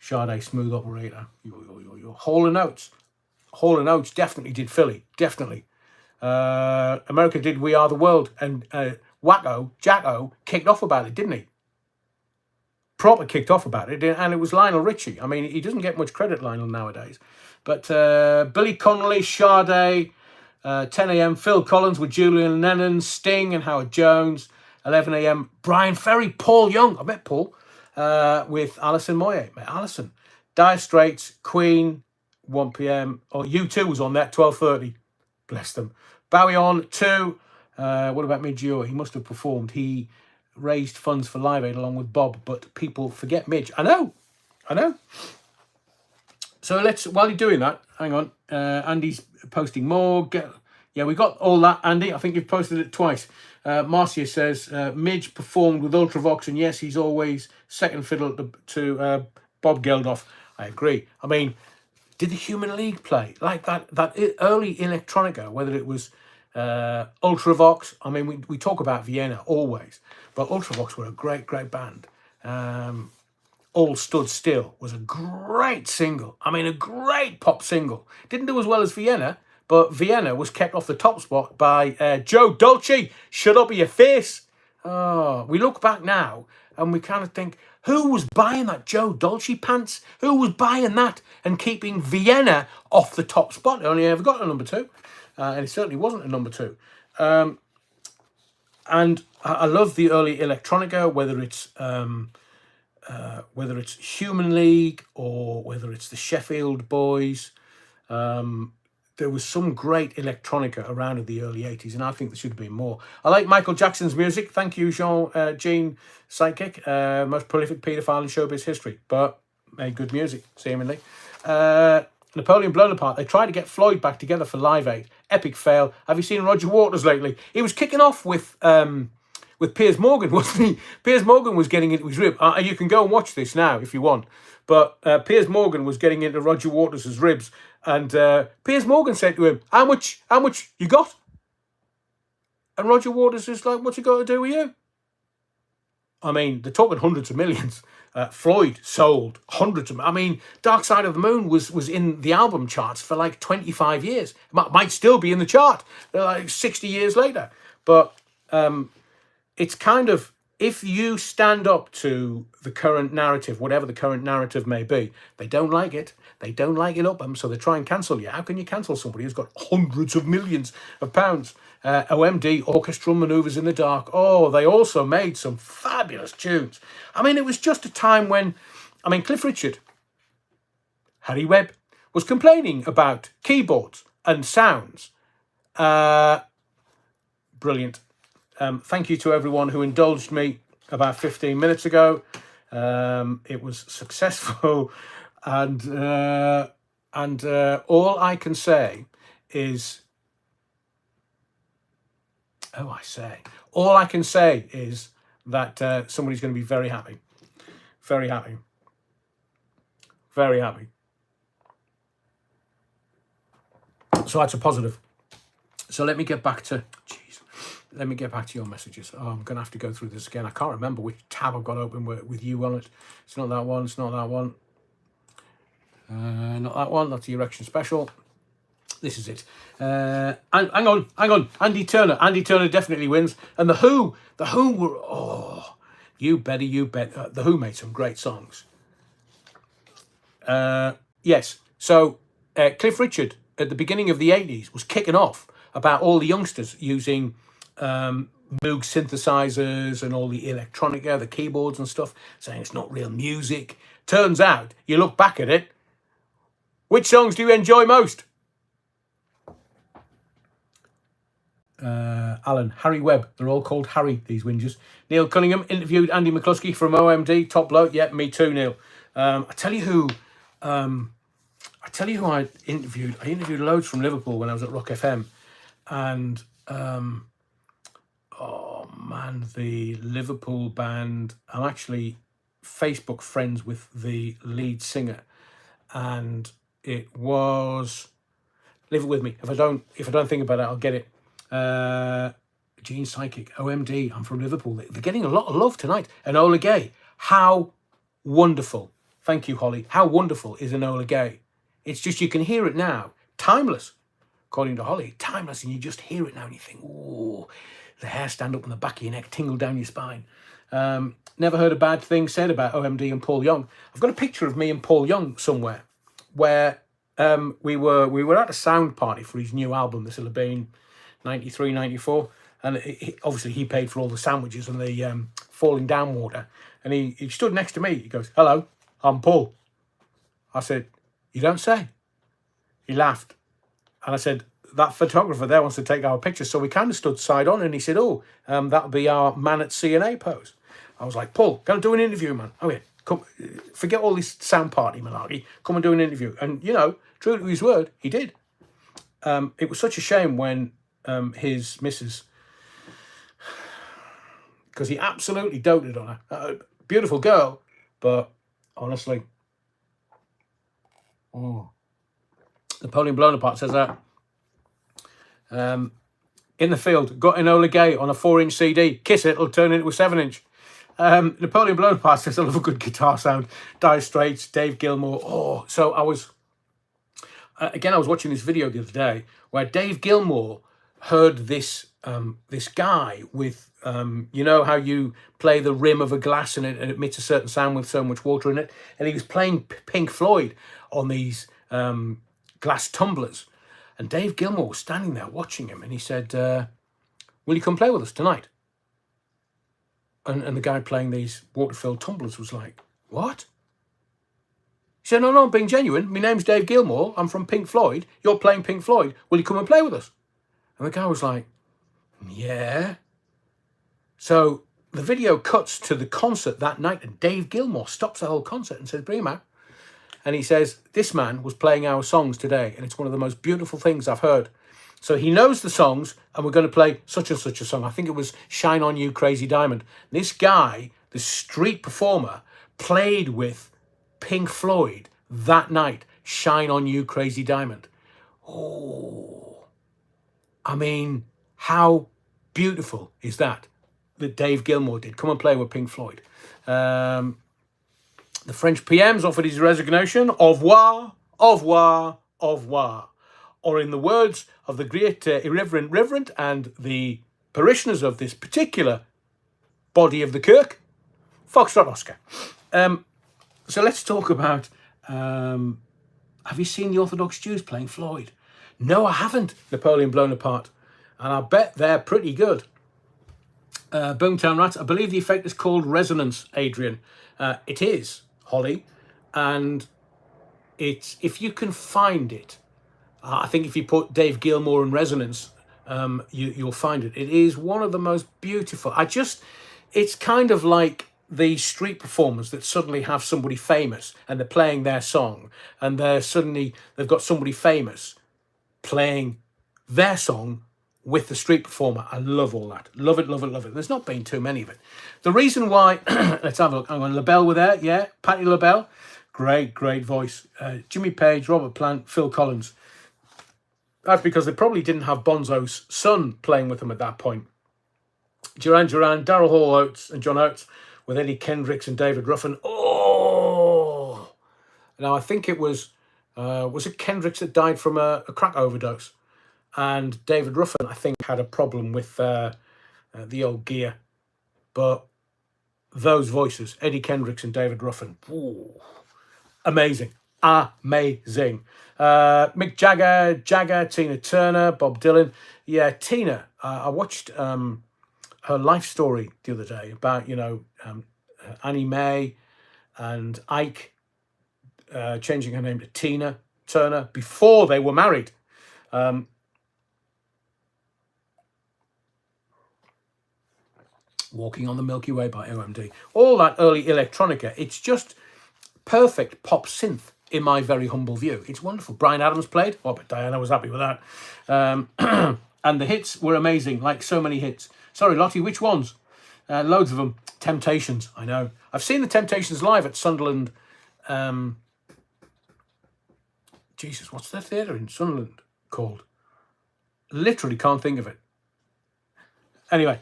Sade, smooth operator. Hall and Oates. Hall and Oates definitely did Philly. Definitely. America did We Are the World. And Jacko kicked off about it, didn't he? Proper kicked off about it, and it was Lionel Richie. I mean, he doesn't get much credit, Lionel, nowadays. But Billy Connolly, Sade, 10 a.m, Phil Collins with Julian Lennon, Sting and Howard Jones, 11 a.m, Brian Ferry, Paul Young, I met Paul, with Alison Moyet, met Alison. Dire Straits, Queen, 1 p.m, or U2 was on that, 12:30, bless them. Bowie on, 2, what about Midge Ure? He must have performed. He raised funds for Live Aid along with Bob, but people forget Midge. I know. So while you're doing that, hang on. Andy's posting more. Yeah, we got all that, Andy. I think you've posted it twice. Marcia says, Midge performed with Ultravox, and yes, he's always second fiddle to Bob Geldof. I agree. I mean, did the Human League play? Like that early electronica, whether it was Ultravox. I mean, we talk about Vienna always, but Ultravox were a great band. All Stood Still was a great single. I mean, a great pop single. Didn't do as well as Vienna, but Vienna was kept off the top spot by Joe Dolce. Shut up with your face. Oh, we look back now and we kind of think, who was buying that Joe Dolce pants? Who was buying that and keeping Vienna off the top spot? It only ever got a number 2. And it certainly wasn't a number 2. And I love the early electronica, whether it's Human League or whether it's the Sheffield Boys. There was some great electronica around in the early 80s, and I think there should have been more. I like Michael Jackson's music. Thank you, Gene Sidekick. Most prolific paedophile in showbiz history, but made good music, seemingly. Napoleon Bonaparte, they tried to get Floyd back together for Live Aid. Epic fail. Have you seen Roger Waters lately? He was kicking off with Piers Morgan, wasn't he? Piers Morgan was getting into his rib. You can go and watch this now if you want. But Piers Morgan was getting into Roger Waters' ribs. And Piers Morgan said to him, how much you got? And Roger Waters is like, what's it got to do with you? I mean, they're talking hundreds of millions. Floyd sold hundreds of. I mean, Dark Side of the Moon was in the album charts for like 25 years. It might still be in the chart like 60 years later. But it's kind of, if you stand up to the current narrative, whatever the current narrative may be, they don't like it. They don't like it up them, so they try and cancel you. How can you cancel somebody who's got hundreds of millions of pounds? OMD, Orchestral Manoeuvres in the Dark. Oh, they also made some fabulous tunes. I mean, it was just a time when, I mean, Cliff Richard, Harry Webb, was complaining about keyboards and sounds. Brilliant. Thank you to everyone who indulged me about 15 minutes ago. It was successful, and all I can say is, all I can say is that somebody's going to be very happy, very happy, very happy. So that's a positive. So let me get back to. Let me get back to your messages. Oh, I'm going to have to go through this again. I can't remember which tab I've got open with you on it. It's not that one. It's not that one. Not that one. That's the erection special. This is it. Hang on. Andy Turner definitely wins. And The Who were, oh, you bet. The Who made some great songs. Yes. So Cliff Richard at the beginning of the 80s was kicking off about all the youngsters using Moog synthesizers and all the electronica, the keyboards and stuff, saying it's not real music. Turns out, you look back at it, which songs do you enjoy most? Alan, Harry Webb. They're all called Harry, these whingers. Neil Cunningham interviewed Andy McCluskey from OMD. Top bloke. Yeah, me too, Neil. I tell you who I interviewed. I interviewed loads from Liverpool when I was at Rock FM. And oh man, the Liverpool band, I'm actually Facebook friends with the lead singer, and it was, leave it with me. If I don't think about it, I'll get it. Gene Psychic, OMD, I'm from Liverpool. They're getting a lot of love tonight. Enola Gay, how wonderful. Thank you, Holly. How wonderful is Enola Gay? It's just, you can hear it now. Timeless. According to Holly, timeless, and you just hear it now and you think, oh, the hair stand up on the back of your neck, tingle down your spine. Never heard a bad thing said about OMD and Paul Young. I've got a picture of me and Paul Young somewhere where we were at a sound party for his new album. This will have been 93, 94. And obviously he paid for all the sandwiches and the falling down water. And he stood next to me. He goes, hello, I'm Paul. I said, you don't say. He laughed. And I said, that photographer there wants to take our picture. So we kind of stood side on, and he said, oh, that'll be our man at CNA pose. I was like, Paul, go and do an interview, man. Oh, yeah, come, forget all this sound party malarkey. Come and do an interview. And, you know, true to his word, he did. It was such a shame when his missus, because he absolutely doted on her. Beautiful girl, but honestly, Napoleon Bonaparte says that. In the field, got Enola Gay on a 4-inch CD. Kiss it, it'll turn into a 7-inch. Napoleon Bonaparte says, I love a good guitar sound. Dire Straits, Dave Gilmour. Oh, so I was watching this video the other day where Dave Gilmour heard this guy with, you know how you play the rim of a glass and it emits a certain sound with so much water in it? And he was playing Pink Floyd on these glass tumblers. And Dave Gilmour was standing there watching him, and he said, will you come play with us tonight? And the guy playing these water-filled tumblers was like, what? He said, no, I'm being genuine. My name's Dave Gilmour. I'm from Pink Floyd. You're playing Pink Floyd. Will you come and play with us? And the guy was like, yeah. So the video cuts to the concert that night, and Dave Gilmour stops the whole concert and says, bring him out. And he says, this man was playing our songs today, and it's one of the most beautiful things I've heard. So he knows the songs, and we're going to play such and such a song. I think it was Shine On You, Crazy Diamond. This guy, the street performer, played with Pink Floyd that night. Shine on You, Crazy Diamond. Oh, I mean, how beautiful is that Dave Gilmour did? Come and play with Pink Floyd. The French PM's offered his resignation. Au revoir, au revoir, au revoir. Or in the words of the great irreverent reverend and the parishioners of this particular body of the kirk, Foxtrot Oscar. So let's talk about, have you seen the Orthodox Jews playing Floyd? No, I haven't. Napoleon Blown Apart. And I bet they're pretty good. Boomtown Rats, I believe the effect is called resonance, Adrian. It is, Holly. And it's, if you can find it, I think if you put Dave Gilmour and resonance, you'll find it. It is one of the most beautiful. It's kind of like the street performers that suddenly have somebody famous and they're playing their song, and they've got somebody famous playing their song with the street performer. I love all that. Love it, love it, love it. There's not been too many of it. The reason why, let's have a look. Hang on, LaBelle were there, yeah. Patti LaBelle, great voice. Jimmy Page, Robert Plant, Phil Collins. That's because they probably didn't have Bonzo's son playing with them at that point. Duran Duran, Daryl Hall Oates and John Oates with Eddie Kendricks and David Ruffin. Oh! Now, I think it was it Kendricks that died from a crack overdose? And David Ruffin, I think, had a problem with the old gear. But those voices, Eddie Kendricks and David Ruffin, ooh, amazing. Amazing. Mick Jagger, Tina Turner, Bob Dylan. Yeah, Tina, I watched her life story the other day about, Annie Mae and Ike changing her name to Tina Turner before they were married. Walking on the Milky Way by OMD. All that early electronica. It's just perfect pop synth in my very humble view. It's wonderful. Bryan Adams played. Oh, but Diana was happy with that. And the hits were amazing, like so many hits. Sorry, Lottie, which ones? Loads of them. Temptations, I know. I've seen the Temptations live at Sunderland. Jesus, what's that theatre in Sunderland called? Literally can't think of it. Anyway,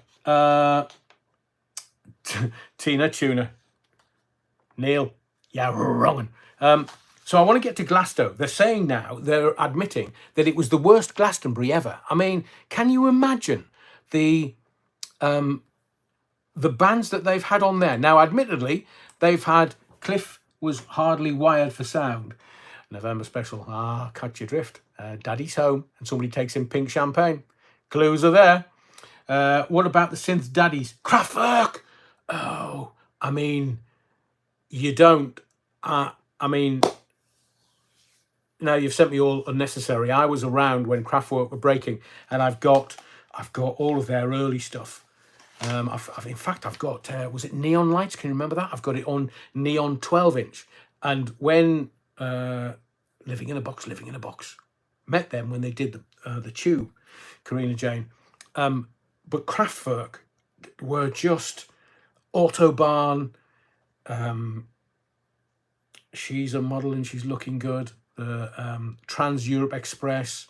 Tina Tuna. Neil. Yeah, wrong. So I want to get to Glasgow. They're saying now, they're admitting that it was the worst Glastonbury ever. I mean, can you imagine the bands that they've had on there? Now, admittedly, they've had Cliff was hardly wired for sound. November special. Catch your drift. Daddy's home and somebody takes in pink champagne. Clues are there. What about the synth daddies? Kraftwerk. Oh, I mean, you don't. Now you've sent me all unnecessary. I was around when Kraftwerk were breaking, and I've got all of their early stuff. In fact, I've got was it Neon Lights? Can you remember that? I've got it on Neon 12-inch. And when Living in a Box, met them when they did the Tube, Karina Jane. But Kraftwerk were just Autobahn. She's a model and she's looking good. The Trans Europe Express.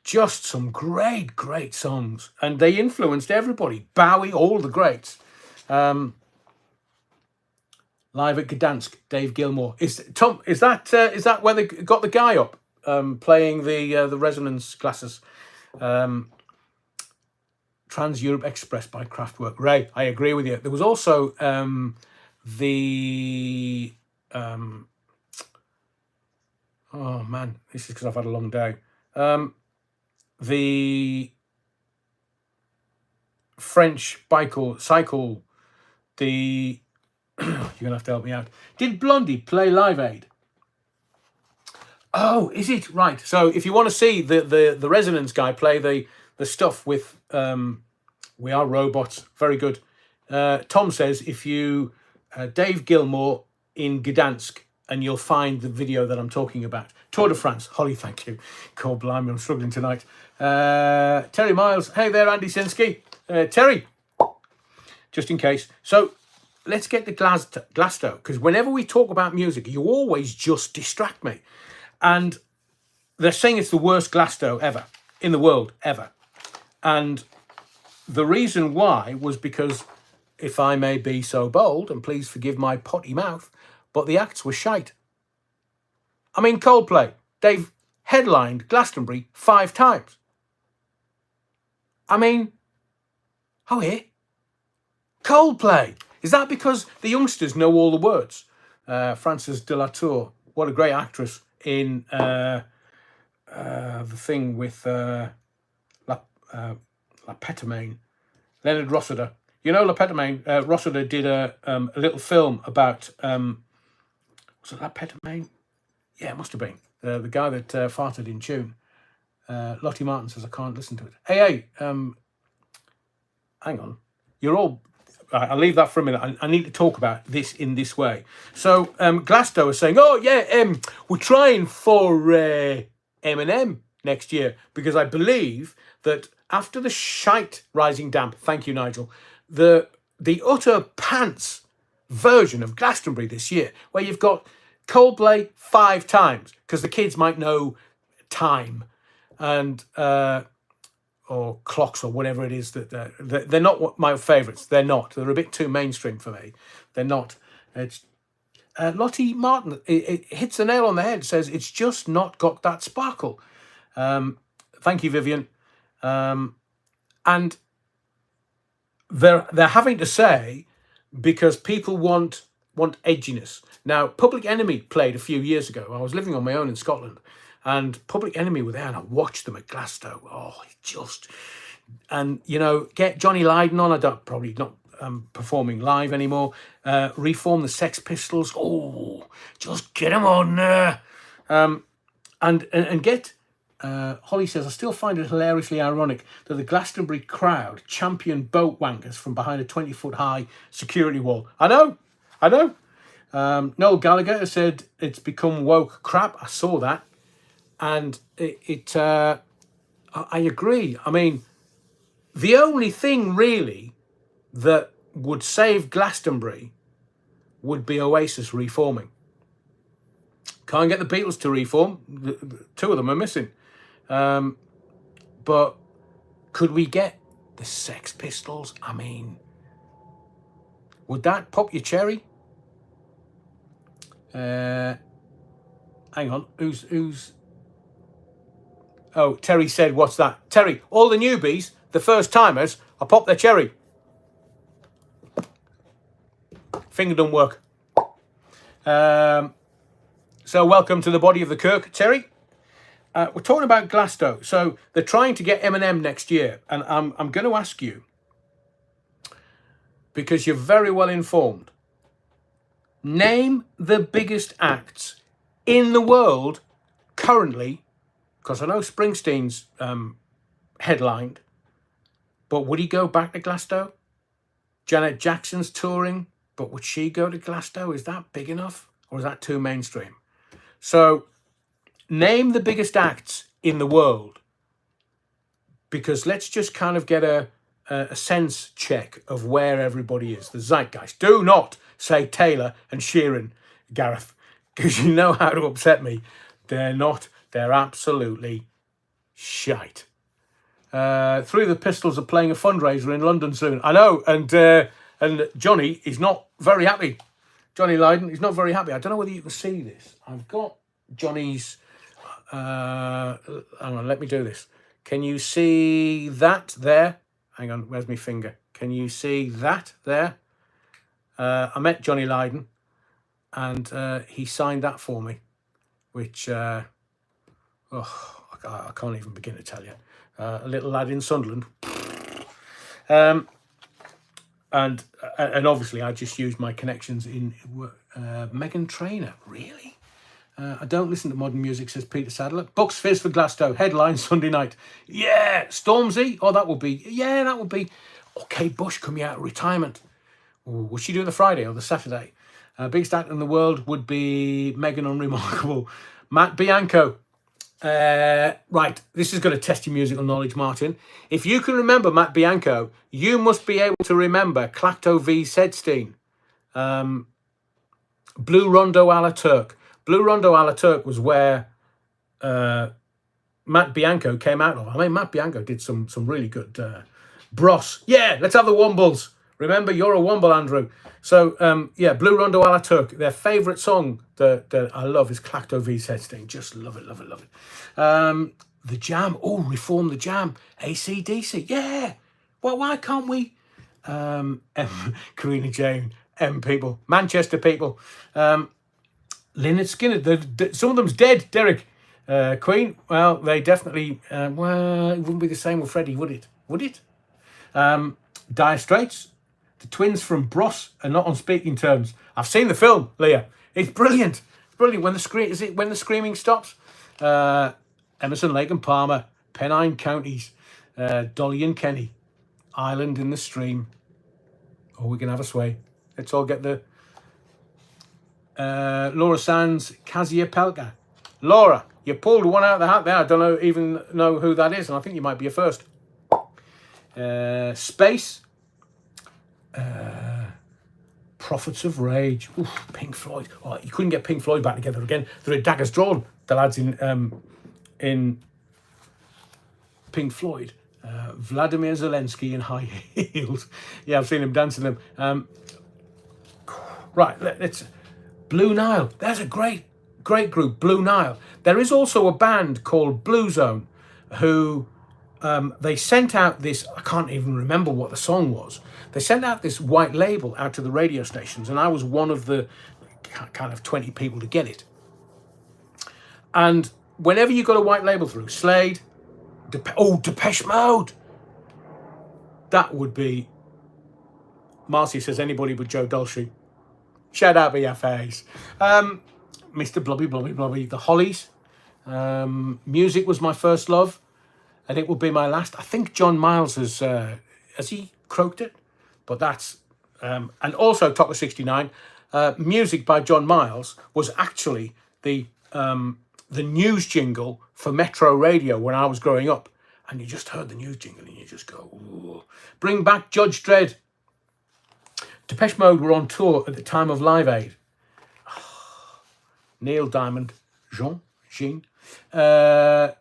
Just some great songs. And they influenced everybody. Bowie, all the greats. Live at Gdansk, Dave Gilmour. Is that where they got the guy up playing the resonance glasses? Trans Europe Express by Kraftwerk. Ray, I agree with you. There was also oh man, this is because I've had a long day. The French cycle, the you're gonna have to help me out. Did Blondie play Live Aid? Oh, is it right? So if you want to see the resonance guy play the stuff with We Are Robots, very good. Tom says if you Dave Gilmour in Gdansk, and you'll find the video that I'm talking about. Tour de France. Holly, thank you. God blimey, I'm struggling tonight. Terry Miles. Hey there, Andy Sinsky. Terry, just in case. So let's get to Glasgow, because whenever we talk about music, you always just distract me. And they're saying it's the worst Glasgow ever, in the world, ever. And the reason why was because, if I may be so bold, and please forgive my potty mouth, but the acts were shite. I mean, Coldplay, they've headlined Glastonbury 5 times. I mean, oh yeah, Coldplay. Is that because the youngsters know all the words? Frances de la Tour, what a great actress in the thing with La Petamine, Leonard Rossiter. You know, La Petamine, Rossiter did a little film about, was it La Petamine? Yeah, it must have been. The guy that farted in tune. Lottie Martin says, I can't listen to it. Hey, hang on. You're all... I'll leave that for a minute. I need to talk about this in this way. So, Glasgow is saying, oh, yeah, we're trying for M&M next year, because I believe that after the shite Rising Damp, thank you, Nigel, the utter pants version of Glastonbury this year, where you've got Coldplay 5 times, because the kids might know time and... or clocks or whatever it is that they're not my favourites. They're not. They're a bit too mainstream for me. They're not. It's Lottie Martin. It hits the nail on the head. Says it's just not got that sparkle. Thank you, Vivian. And they're having to say, because people want edginess. Now, Public Enemy played a few years ago. I was living on my own in Scotland. And Public Enemy were there, and I watched them at Glasgow. Oh, just... And, you know, get Johnny Lydon on. Probably not performing live anymore. Reform the Sex Pistols. Oh, just get them on there. And get... Holly says, I still find it hilariously ironic that the Glastonbury crowd champion boat wankers from behind a 20-foot high security wall. I know. Noel Gallagher said it's become woke crap. I saw that. And I agree. I mean, the only thing really that would save Glastonbury would be Oasis reforming. Can't get the Beatles to reform. 2 of them are missing. But could we get the Sex Pistols? I mean, would that pop your cherry? Hang on. Who's... Oh, Terry said, what's that? Terry, all the newbies, the first timers, I pop their cherry. Finger don't work. So welcome to the body of the Kirk, Terry. We're talking about Glasgow. So they're trying to get M&M next year. And I'm going to ask you, because you're very well informed, name the biggest acts in the world currently. Because I know Springsteen's headlined, but would he go back to Glasgow? Janet Jackson's touring, but would she go to Glasgow? Is that big enough, or is that too mainstream? So, name the biggest acts in the world, because let's just kind of get a sense check of where everybody is. The zeitgeist. Do not say Taylor and Sheeran, Gareth, because you know how to upset me. They're not. They're absolutely shite. Three of the Pistols are playing a fundraiser in London soon. I know, and Johnny is not very happy. Johnny Lydon, he's not very happy. I don't know whether you can see this. I've got Johnny's... hang on, let me do this. Can you see that there? Hang on, where's my finger? Can you see that there? I met Johnny Lydon, and he signed that for me, which... I can't even begin to tell you. A little lad in Sunderland. And obviously I just used my connections in Meghan Trainor. Really? I don't listen to modern music, says Peter Sadler. Bucks Fizz for Glasgow. Headline Sunday night. Yeah. Stormzy. Oh, that would be... Yeah, that would be... Okay, Bush coming out of retirement. Ooh, would she do the Friday or the Saturday? Biggest act in the world would be Megan Unremarkable. Matt Bianco. Right, this is going to test your musical knowledge, Martin. If you can remember Matt Bianco, you must be able to remember Clacto v Sedstein. Blue Rondo a la Turk. Blue Rondo a la Turk was where Matt Bianco came out of. I mean, Matt Bianco did some really good Bros. Yeah, let's have the Wombles. Remember, you're a Womble, Andrew. So, yeah, Blue Rondo a la Turk. Their favourite song that I love is Clacto V Sting. Just love it, love it, love it. The Jam. Oh, Reform the Jam. AC/DC. Yeah. Well, why can't we? Karina Jane. People. Manchester people. Lynyrd Skinner. Some of them's dead, Derek. Queen, well, they definitely, well, it wouldn't be the same with Freddie, would it? Would it? Dire Straits, the twins from Bros are not on speaking terms. I've seen the film, Leah. It's brilliant. It's brilliant. When the screaming stops? Emerson, Lake and Palmer, Pennine Counties, Dolly and Kenny, Island in the Stream. Oh, we can have a sway. Let's all get the Laura Sands, Kazia Pelka. Laura, you pulled one out of the hat there. I don't even know who that is, and I think you might be a first. Space. Prophets of Rage. Oof, Pink Floyd. Oh, you couldn't get Pink Floyd back together again. They're at daggers drawn, the lads in Pink Floyd. Vladimir Zelensky in high heels. Yeah, I've seen him dancing them. Right, let's... Blue Nile. There's a great group, Blue Nile. There is also a band called Blue Zone who they sent out this, I can't even remember what the song was. They sent out this white label out to the radio stations, and I was one of the kind of 20 people to get it. And whenever you got a white label through, Slade, Depeche Mode, that would be... Marcy says anybody but Joe Dolce. Shout out to your face. Mr. Blobby, the Hollies. Music was my first love, and it will be my last. I think John Miles has he croaked it? But that's... and also Top of 69. Music by John Miles was actually the news jingle for Metro Radio when I was growing up. And you just heard the news jingle and you just go, ooh. Bring back Judge Dredd. Depeche Mode were on tour at the time of Live Aid. Neil Diamond, Jean, Tinseltown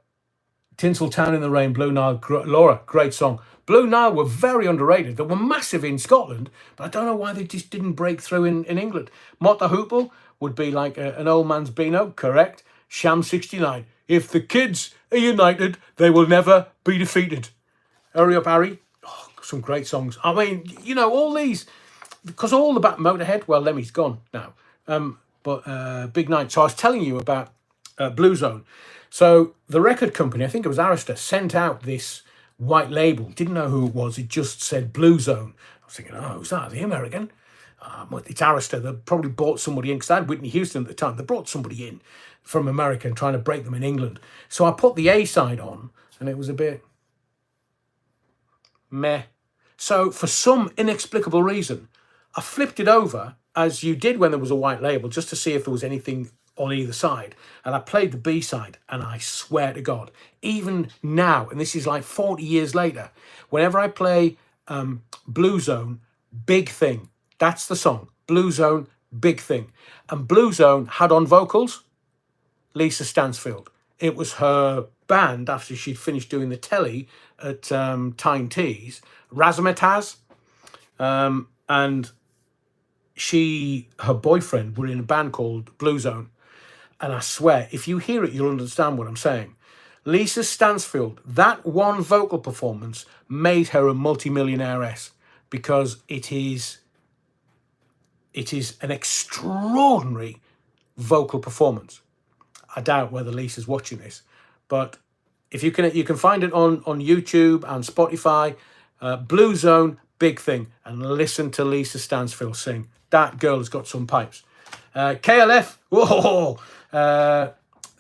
in the Rain, Blue Nile, Laura, great song. Blue Nile were very underrated. They were massive in Scotland, but I don't know why they just didn't break through in England. Mott the Hoople would be like an old man's Beano, correct. Sham 69. If the kids are united, they will never be defeated. Hurry Up Harry. Oh, some great songs. I mean, you know, all these, because all about Motorhead, well, Lemmy's gone now. But Big Night. So I was telling you about Blue Zone. So the record company, I think it was Arista, sent out this white label. Didn't know who it was. It just said Blue Zone. I was thinking, oh, who's that? The American? It's Arista. They probably brought somebody in, because I had Whitney Houston at the time. They brought somebody in from America and trying to break them in England. So I put the A side on, and it was a bit meh. So for some inexplicable reason, I flipped it over, as you did when there was a white label, just to see if there was anything on either side. And I played the B side, and I swear to God, even now, and this is like 40 years later, whenever I play Blue Zone, Big Thing, that's the song. Blue Zone, Big Thing. And Blue Zone had on vocals Lisa Stansfield. It was her band after she'd finished doing the telly at Tyne Tees, Razzmatazz, and her boyfriend were in a band called Blue Zone. And I swear, if you hear it, you'll understand what I'm saying. Lisa Stansfield, that one vocal performance made her a multimillionaire-ess, because it is an extraordinary vocal performance. I doubt whether Lisa's watching this, but if you can find it on YouTube and Spotify, Blue Zone, Big Thing, and listen to Lisa Stansfield sing. That girl has got some pipes. KLF, whoa,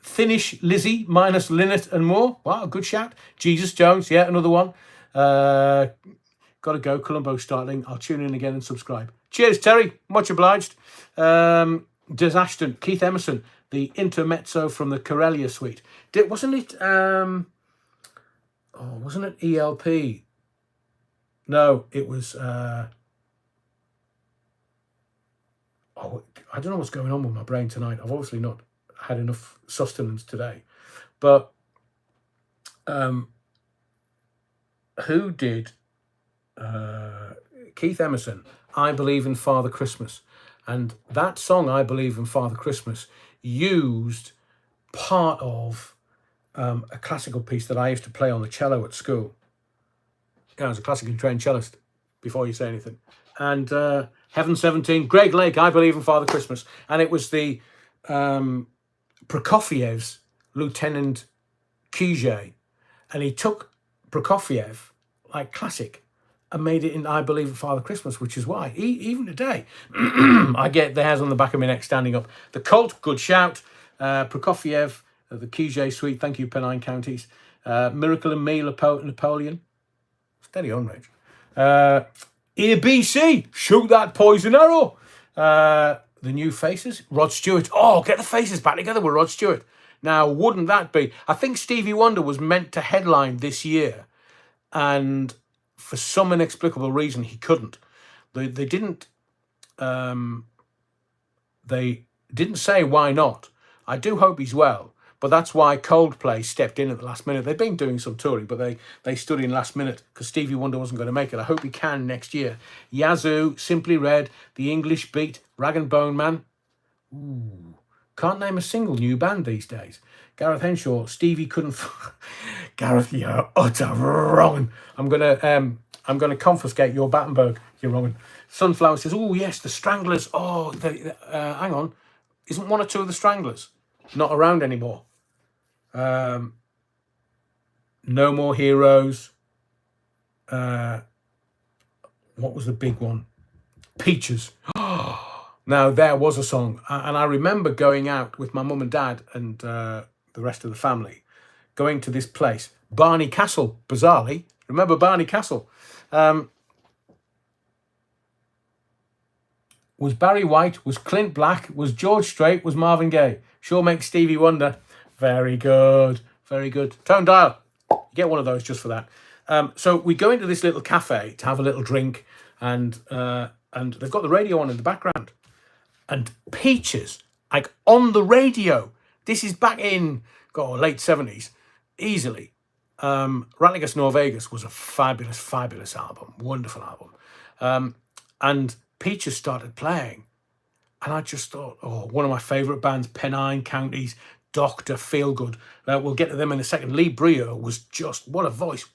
Thinnish Lizzie minus Lynette and more. Wow, good shout. Jesus Jones, yeah, another one. Gotta go. Columbo starting. I'll tune in again and subscribe. Cheers, Terry. Much obliged. Des Ashton, Keith Emerson, the intermezzo from the Corellia suite. Wasn't it ELP? No, it was I don't know what's going on with my brain tonight. I've obviously not had enough sustenance today. But who did Keith Emerson, I Believe in Father Christmas. And that song, I Believe in Father Christmas, used part of a classical piece that I used to play on the cello at school. Yeah, I was a classically trained cellist, before you say anything. And Heaven 17, Greg Lake, I Believe in Father Christmas. And it was the Prokofiev's Lieutenant Kijé. And he took Prokofiev, like classic, and made it in I Believe in Father Christmas, which is why, even today, I get the hairs on the back of my neck standing up. The Cult, good shout. Prokofiev, the Kijé Suite, thank you, Pennine Counties. Miracle in Me, Napoleon. Steady on, Rich. Ear BC, Shoot That Poison Arrow. The New Faces, Rod Stewart. Oh, get the Faces back together with Rod Stewart. Now, wouldn't that be? I think Stevie Wonder was meant to headline this year, and for some inexplicable reason, he couldn't. They didn't. They didn't say why not. I do hope he's well, but that's why Coldplay stepped in at the last minute. They've been doing some touring, but they stood in last minute because Stevie Wonder wasn't going to make it. I hope he can next year. Yazoo, Simply Red, The English Beat, Rag and Bone Man. Ooh, can't name a single new band these days. Gareth Henshaw, Stevie couldn't. Gareth, you're utter wrong. I'm gonna confiscate your Battenberg. You're wrong. Sunflower says, "Oh yes, the Stranglers. Oh, hang on, isn't one or two of the Stranglers not around anymore? No More Heroes. What was the big one? Peaches. Now there was a song, and I remember going out with my mum and dad and the rest of the family, going to this place, Barney Castle. Bizarrely, remember Barney Castle? Was Barry White, was Clint Black, was George Strait, was Marvin Gaye. Sure makes Stevie Wonder. Very good, very good. Tone dial. You get one of those just for that. So we go into this little cafe to have a little drink, and they've got the radio on in the background. And Peaches, like on the radio. This is back in late 70s, easily. Rattlingers Norvegas was a fabulous, fabulous album. Wonderful album. And Peaches started playing. And I just thought, one of my favourite bands, Pennine Counties, Dr. Feelgood. We'll get to them in a second. Lee Brewer was just, what a voice.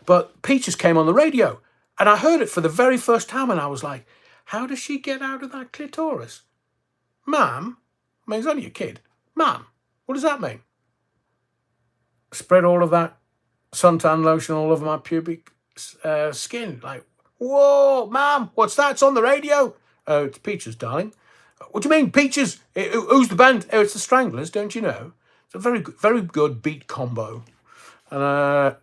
But Peaches came on the radio. And I heard it for the very first time. And I was like, how does she get out of that clitoris? Ma'am? I mean, it's only a kid. Ma'am, what does that mean? Spread all of that suntan lotion all over my pubic skin. Like, whoa, ma'am, what's that? It's on the radio. It's Peaches, darling. What do you mean, Peaches? Who's the band? Oh, it's the Stranglers, don't you know? It's a very good beat combo. And the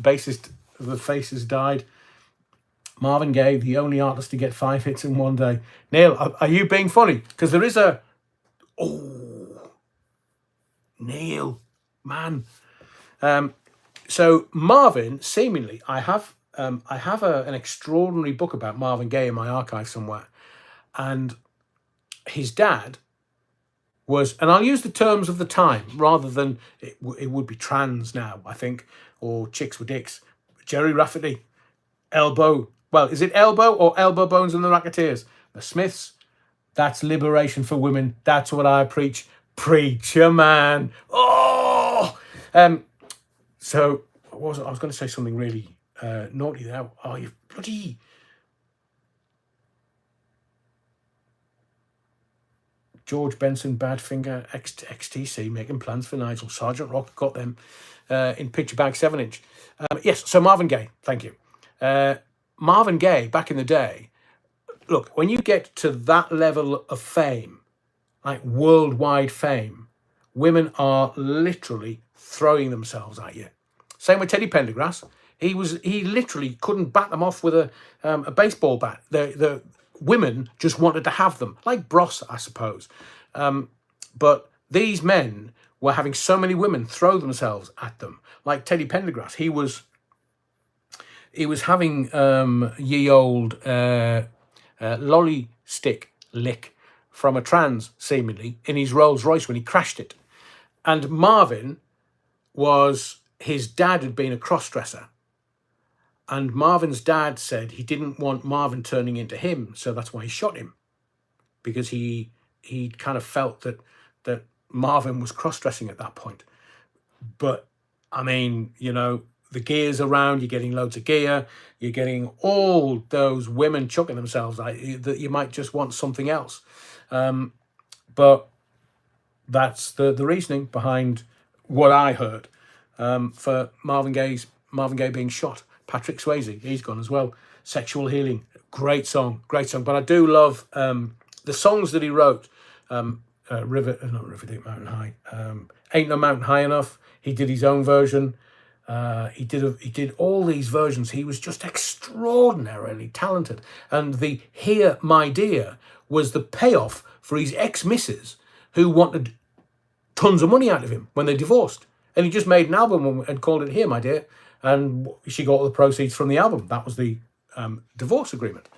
bassist of the Faces died. Marvin Gaye, the only artist to get 5 hits in one day. Neil, are you being funny? Because there is a... Oh, Neil, man. So Marvin, seemingly, I have an extraordinary book about Marvin Gaye in my archive somewhere. And his dad was, and I'll use the terms of the time rather than it would be trans now, I think, or chicks with dicks. Jerry Rafferty, elbow. Well, is it elbow or elbow bones and the Racketeers? The Smiths, that's liberation for women. That's what I preach. Preacher man. Oh! So, what was it? I was going to say something really naughty there. Oh, you bloody... George Benson, Badfinger, XTC, making plans for Nigel. Sergeant Rock got them in picture bag 7-inch. Yes, so Marvin Gaye, thank you. Marvin Gaye, back in the day, look, when you get to that level of fame, like worldwide fame, women are literally throwing themselves at you. Same with Teddy Pendergrass. He literally couldn't bat them off with a baseball bat. The women just wanted to have them, like Bros, I suppose. But these men were having so many women throw themselves at them, like Teddy Pendergrass. He was having ye old lolly stick lick from a trans, seemingly, in his Rolls Royce when he crashed it. And Marvin his dad had been a cross-dresser. And Marvin's dad said he didn't want Marvin turning into him, so that's why he shot him. Because he kind of felt that Marvin was cross-dressing at that point. But I mean, the gear's around, you're getting loads of gear, you're getting all those women chucking themselves that you might just want something else. But that's the reasoning behind what I heard for Marvin Gaye being shot. Patrick Swayze, he's gone as well. Sexual Healing, great song. But I do love the songs that he wrote. Not River Deep Mountain High. Ain't No Mountain High Enough. He did his own version. He did all these versions. He was just extraordinarily talented. And the Here My Dear was the payoff for his ex-missus who wanted tons of money out of him when they divorced. And he just made an album and called it Here My Dear. And she got all the proceeds from the album. That was the divorce agreement.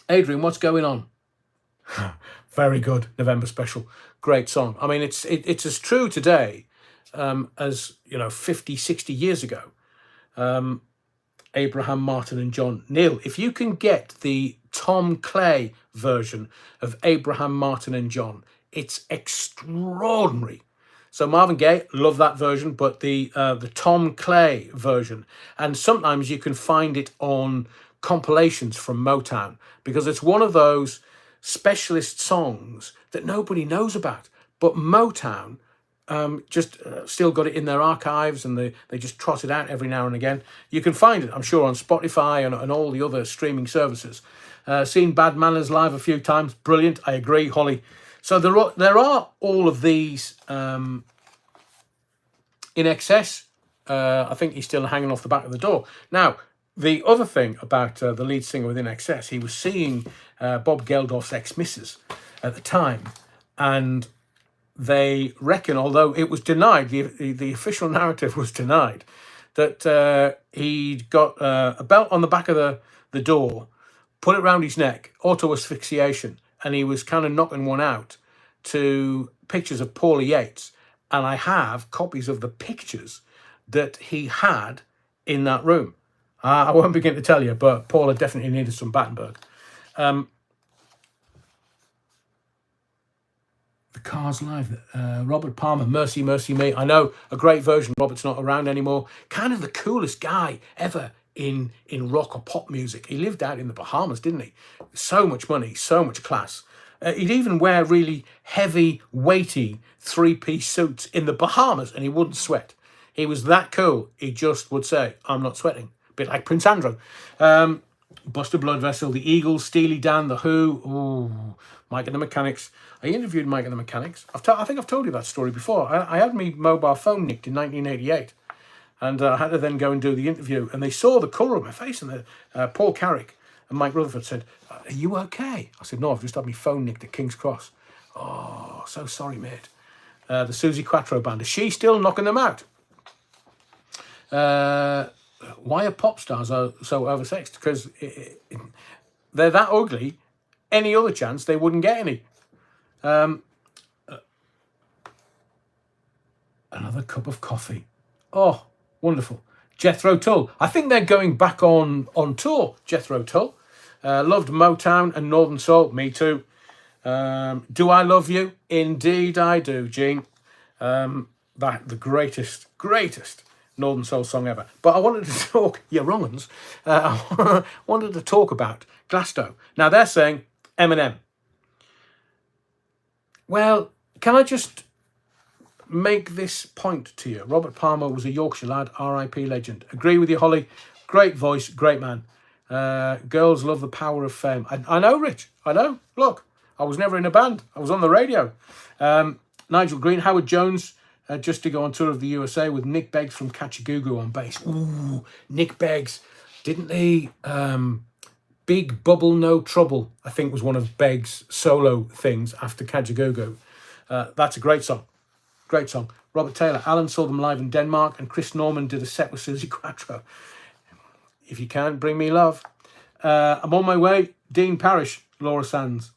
Adrian, what's going on? Very good. November special. Great song. I mean, it's as true today as 50, 60 years ago. Abraham, Martin and John. Neil, if you can get the Tom Clay version of Abraham, Martin and John, it's extraordinary. So Marvin Gaye, love that version, but the Tom Clay version, and sometimes you can find it on compilations from Motown, because it's one of those specialist songs that nobody knows about, but Motown just still got it in their archives, and they just trot it out every now and again. You can find it, I'm sure, on Spotify and all the other streaming services. Seen Bad Manners live a few times, brilliant. I agree, Holly. So there are all of these in excess. I think he's still hanging off the back of the door. Now, the other thing about the lead singer with In Excess, he was seeing Bob Geldof's ex-missus at the time, and they reckon, although it was denied, the official narrative was denied, that he'd got a belt on the back of the door, put it around his neck, auto asphyxiation, and he was kind of knocking one out to pictures of Paula Yates. And I have copies of the pictures that he had in that room. I won't begin to tell you, but Paula definitely needed some Battenberg. The Cars Live, Robert Palmer, Mercy, Mercy Me. I know, a great version. Robert's not around anymore. Kind of the coolest guy ever in rock or pop music. He lived out in the Bahamas, didn't he? So much money, so much class. He'd even wear really heavy, weighty three-piece suits in the Bahamas, and he wouldn't sweat. He was that cool. He just would say, I'm not sweating. A bit like Prince Andrew. Buster Blood Vessel, the Eagles, Steely Dan, The Who, ooh, Mike and the Mechanics. I interviewed Mike and the Mechanics. I think I've told you that story before. I had my mobile phone nicked in 1988. And I had to then go and do the interview. And they saw the colour of my face. And Paul Carrick and Mike Rutherford said, are you okay? I said, no, I've just had my phone nicked at King's Cross. Oh, so sorry, mate. The Susie Quattro Band. Is she still knocking them out? Why are pop stars so oversexed? Because they're that ugly. Any other chance, they wouldn't get any. Another cup of coffee. Oh, wonderful. Jethro Tull. I think they're going back on tour, Jethro Tull. Loved Motown and Northern Soul. Me too. Do I Love You? Indeed I do, Gene. The greatest Northern Soul song ever. But I wanted to talk, you're wrong uns, I wanted to talk about Glasgow. Now they're saying Eminem. Well, can I just make this point to you? Robert Palmer was a Yorkshire lad, R.I.P. legend. Agree with you, Holly. Great voice, great man. Girls love the power of fame. I know, Rich. I know. Look, I was never in a band. I was on the radio. Nigel Green, Howard Jones, just to go on tour of the USA with Nick Beggs from Kachagoogoo on bass. Ooh, Nick Beggs. Didn't they... Big Bubble No Trouble, I think, was one of Beggs' solo things after Kachagoogoo. That's a great song. Great song. Robert Taylor. Alan saw them live in Denmark, and Chris Norman did a set with Susie Quattro. If you can't bring me love. I'm on my way. Dean Parrish. Laura Sands.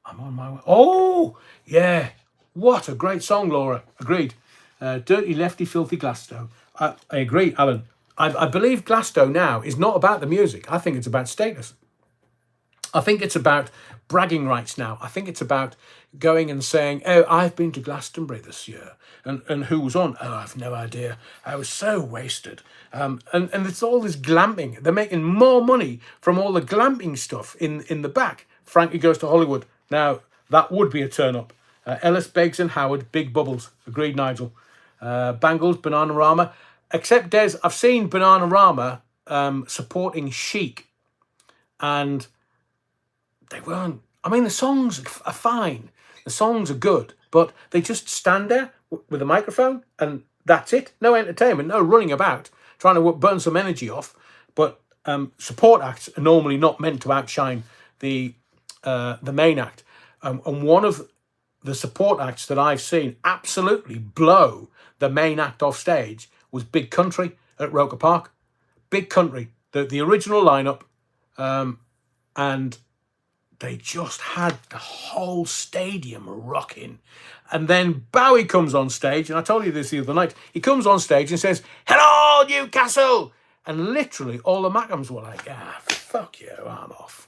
I'm on my way. Oh, yeah. What a great song, Laura. Agreed. Dirty Lefty Filthy Glasto. I agree, Alan. I believe Glasto now is not about the music. I think it's about status. I think it's about bragging rights now. I think it's about going and saying, oh, I've been to Glastonbury this year. And who was on? Oh, I've no idea. I was so wasted. And it's all this glamping. They're making more money from all the glamping stuff in the back. Frankie Goes to Hollywood. Now, that would be a turn-up. Ellis, Beggs and Howard, big bubbles. Agreed, Nigel. Bangles, Bananarama. Except, Des, I've seen Bananarama supporting Chic. And they weren't. I mean, the songs are fine. The songs are good. But they just stand there with a microphone and that's it. No entertainment, no running about, trying to burn some energy off. But support acts are normally not meant to outshine the main act. And one of the support acts that I've seen absolutely blow the main act off stage was Big Country at Roker Park. Big Country, the original lineup, and they just had the whole stadium rocking. And then Bowie comes on stage, and I told you this the other night, he comes on stage and says, "Hello, Newcastle!" And literally all the Mackhams were like, fuck you, I'm off.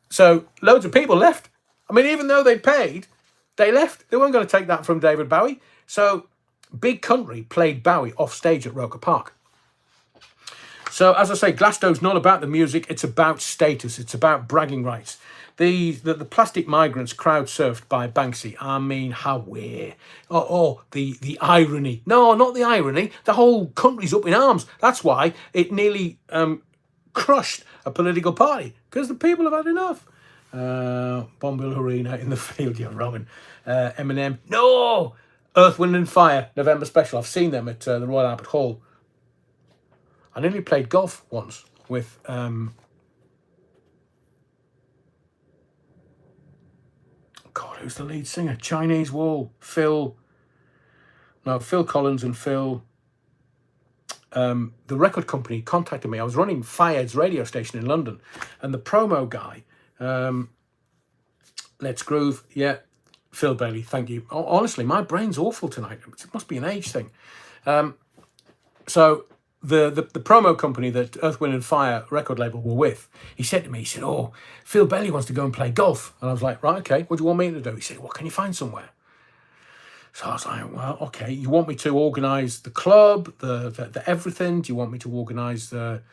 So loads of people left. I mean, even though they paid, they left. They weren't going to take that from David Bowie. So Big Country played Bowie off stage at Roker Park. So, as I say, Glasto's not about the music. It's about status. It's about bragging rights. The plastic migrants crowd surfed by Banksy. I mean, how weird. The irony. No, not the irony. The whole country's up in arms. That's why it nearly crushed a political party. Because the people have had enough. Bombville Arena in the field. You're wrong. Eminem. No! Earth, Wind and Fire. November special. I've seen them at the Royal Albert Hall. I nearly played golf once with God, who's the lead singer? Chinese Wall, Phil Collins and Phil. The record company contacted me. I was running Firehead's radio station in London, and the promo guy, Let's Groove, yeah, Phil Bailey, thank you. Honestly, my brain's awful tonight. It must be an age thing. So the promo company that Earth, Wind and Fire record label were with, he said to me, he said, "Oh, Phil Bailey wants to go and play golf." And I was like, "Right, okay, what do you want me to do?" He said, "Well, can you find somewhere?" So I was like, "Well, okay, you want me to organise the club, the everything? Do you want me to organise the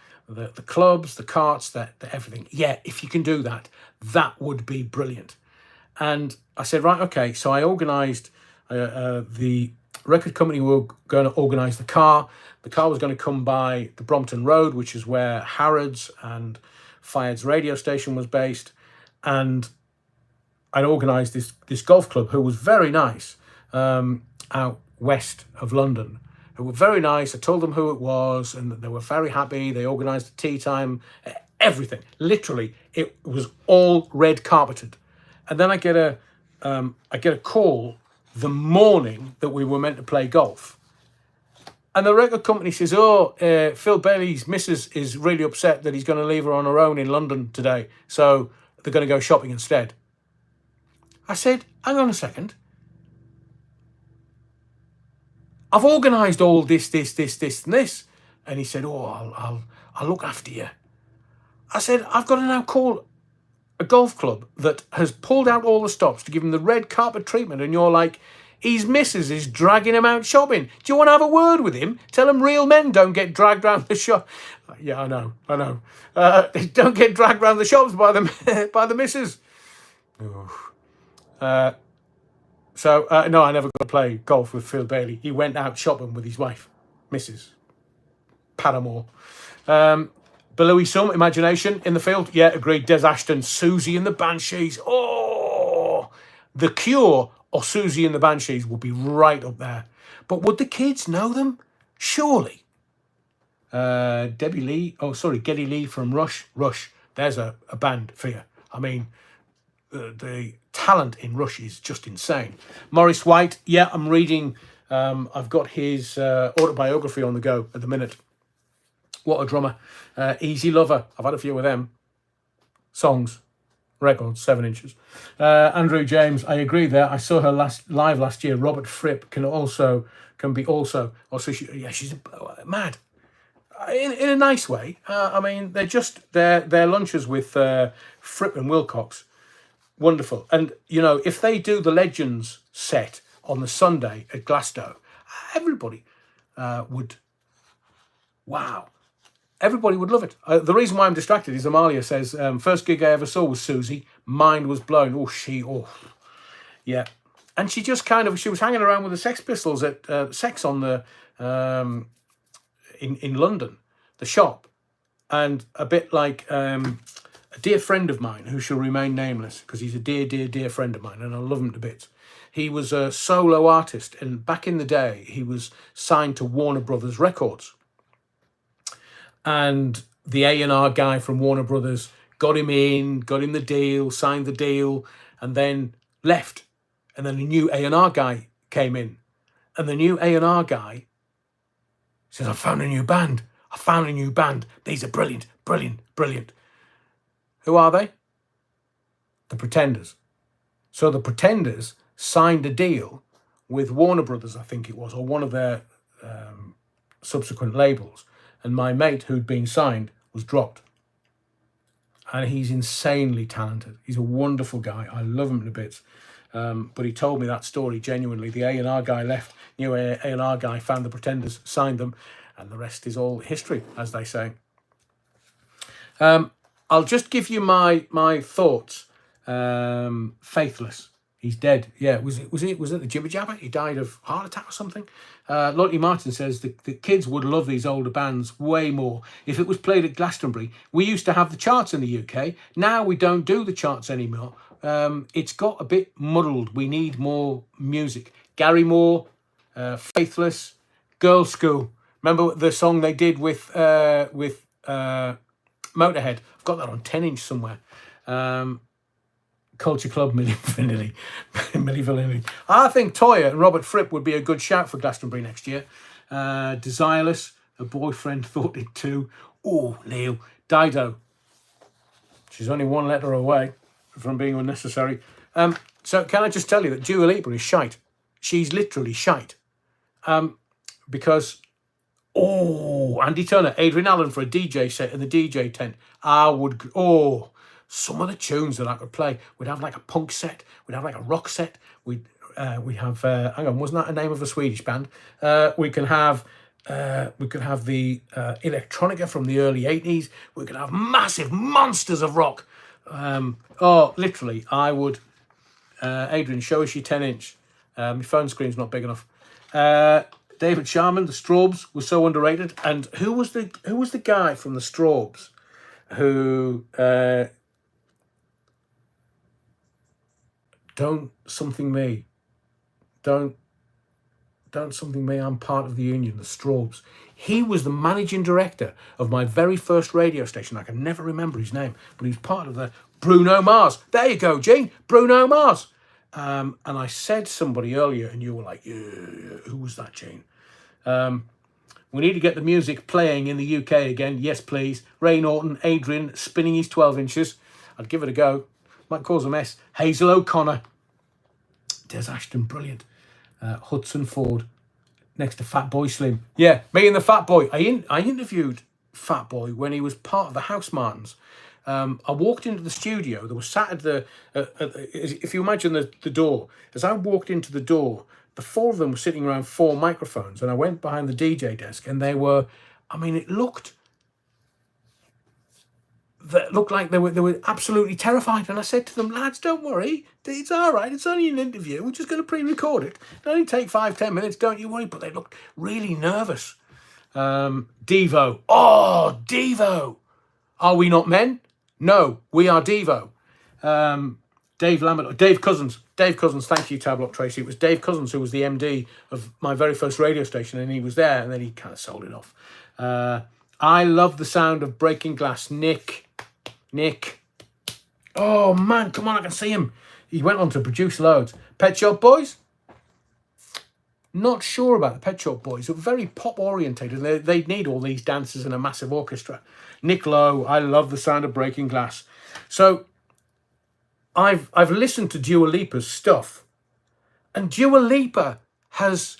clubs, the carts, the everything?" "Yeah, if you can do that, that would be brilliant." And I said, "Right, okay." So I organised the record company were going to organise the car. The car was going to come by the Brompton Road, which is where Harrods and Firehead's radio station was based. And I'd organised this golf club who was very nice, out west of London, who were very nice. I told them who it was and they were very happy. They organised a tea time, everything. Literally, it was all red carpeted. And then I get a call the morning that we were meant to play golf. And the record company says, "Oh, Phil Bailey's missus is really upset that he's going to leave her on her own in London today. So they're going to go shopping instead." I said, "Hang on a second. I've organised all this, and this." And he said, "Oh, I'll look after you." I said, "I've got to now call a golf club that has pulled out all the stops to give him the red carpet treatment, and you're like, his missus is dragging him out shopping. Do you want to have a word with him? Tell him real men don't get dragged round the shop." "Yeah, I know. They don't get dragged round the shops by the missus." So no, I never got to play golf with Phil Bailey. He went out shopping with his wife, Mrs. Paramore. Belowy Sum, Imagination in the field. Yeah, agreed. Des Ashton, Susie and the Banshees. Oh, The Cure or Susie and the Banshees would be right up there. But would the kids know them? Surely. Geddy Lee from Rush. There's a band for you. I mean, the talent in Rush is just insane. Maurice White, yeah, I'm reading. I've got his autobiography on the go at the minute. What a drummer. Easy Lover, I've had a few of them. Songs, record, 7 inches. Andrew James, I agree there. I saw her live last year. Robert Fripp can be also she's mad in a nice way. I mean, they're just their lunches with Fripp and Wilcox, wonderful. And if they do the Legends set on the Sunday at Glasgow, everybody would. Wow. Everybody would love it. The reason why I'm distracted is Amalia says, first gig I ever saw was Susie. Mind was blown. Yeah. And she just she was hanging around with the Sex Pistols at Sex on the, in London, the shop. And a bit like a dear friend of mine who shall remain nameless because he's a dear, dear, dear friend of mine and I love him to bits. He was a solo artist and back in the day, he was signed to Warner Brothers Records. And the A&R guy from Warner Brothers got him the deal, signed the deal, and then left. And then a new A&R guy came in. And the new A&R guy says, I found a new band. These are brilliant, brilliant, brilliant. Who are they? The Pretenders. So the Pretenders signed a deal with Warner Brothers, I think it was, or one of their subsequent labels. And my mate who'd been signed was dropped. And he's insanely talented. He's a wonderful guy. I love him to bits. But he told me that story genuinely. The A&R guy left. New A&R guy found the Pretenders, signed them. And the rest is all history, as they say. I'll just give you my thoughts. Faithless. He's dead. Yeah, was it the Jibber Jabber? He died of heart attack or something. Lottie Martin says the kids would love these older bands way more if it was played at Glastonbury. We used to have the charts in the UK. Now we don't do the charts anymore. It's got a bit muddled. We need more music. Gary Moore, Faithless, Girls' School. Remember the song they did with Motorhead? I've got that on 10-inch somewhere. Culture Club, Milli Vanilli. I think Toyah and Robert Fripp would be a good shout for Glastonbury next year. Desireless, a boyfriend thought it too. Oh, Neil. Dido. She's only one letter away from being unnecessary. So can I just tell you that Dua Lipa is shite. She's literally shite. Because, Andy Turner, Adrian Allen for a DJ set in the DJ tent. Some of the tunes that I could play. We'd have like a punk set. We'd have like a rock set. We have hang on, wasn't that a name of a Swedish band? We could have the electronica from the early 80s. We could have massive monsters of rock. Literally, I would. Adrian, show us your 10-inch. My phone screen's not big enough. David Sharman, the Straubs was so underrated. And who was the guy from the Straubs who? Don't something me, I'm part of the union, the Straubs. He was the managing director of my very first radio station. I can never remember his name, but he's part of the Bruno Mars. There you go, Gene, Bruno Mars. And I said somebody earlier and you were like, yeah, who was that, Gene? We need to get the music playing in the UK again. Yes, please. Ray Norton, Adrian, spinning his 12 inches. I'd give it a go. Might cause a mess. Hazel O'Connor. Des Ashton, brilliant. Hudson Ford, next to Fatboy Slim. Yeah, me and the Fat Boy. I interviewed Fat Boy when he was part of the House Martins. I walked into the studio. There was sat at the, if you imagine the door, as I walked into the door, the four of them were sitting around 4 microphones, and I went behind the DJ desk, and they were, it looked like they were absolutely terrified. And I said to them, lads, don't worry. It's all right. It's only an interview. We're just going to pre-record it. It'll only take 5-10 minutes. Don't you worry. But they looked really nervous. Devo. Oh, Devo. Are we not men? No, we are Devo. Dave Cousins. Dave Cousins, thank you, Tablock Tracy. It was Dave Cousins who was the MD of my very first radio station, and he was there, and then he kind of sold it off. I love the sound of Breaking Glass. Nick. Oh, man, come on, I can see him. He went on to produce loads. Pet Shop Boys? Not sure about the Pet Shop Boys. They're very pop-orientated. They'd need all these dancers and a massive orchestra. Nick Lowe, I love the sound of Breaking Glass. So, I've listened to Dua Lipa's stuff, and Dua Lipa has,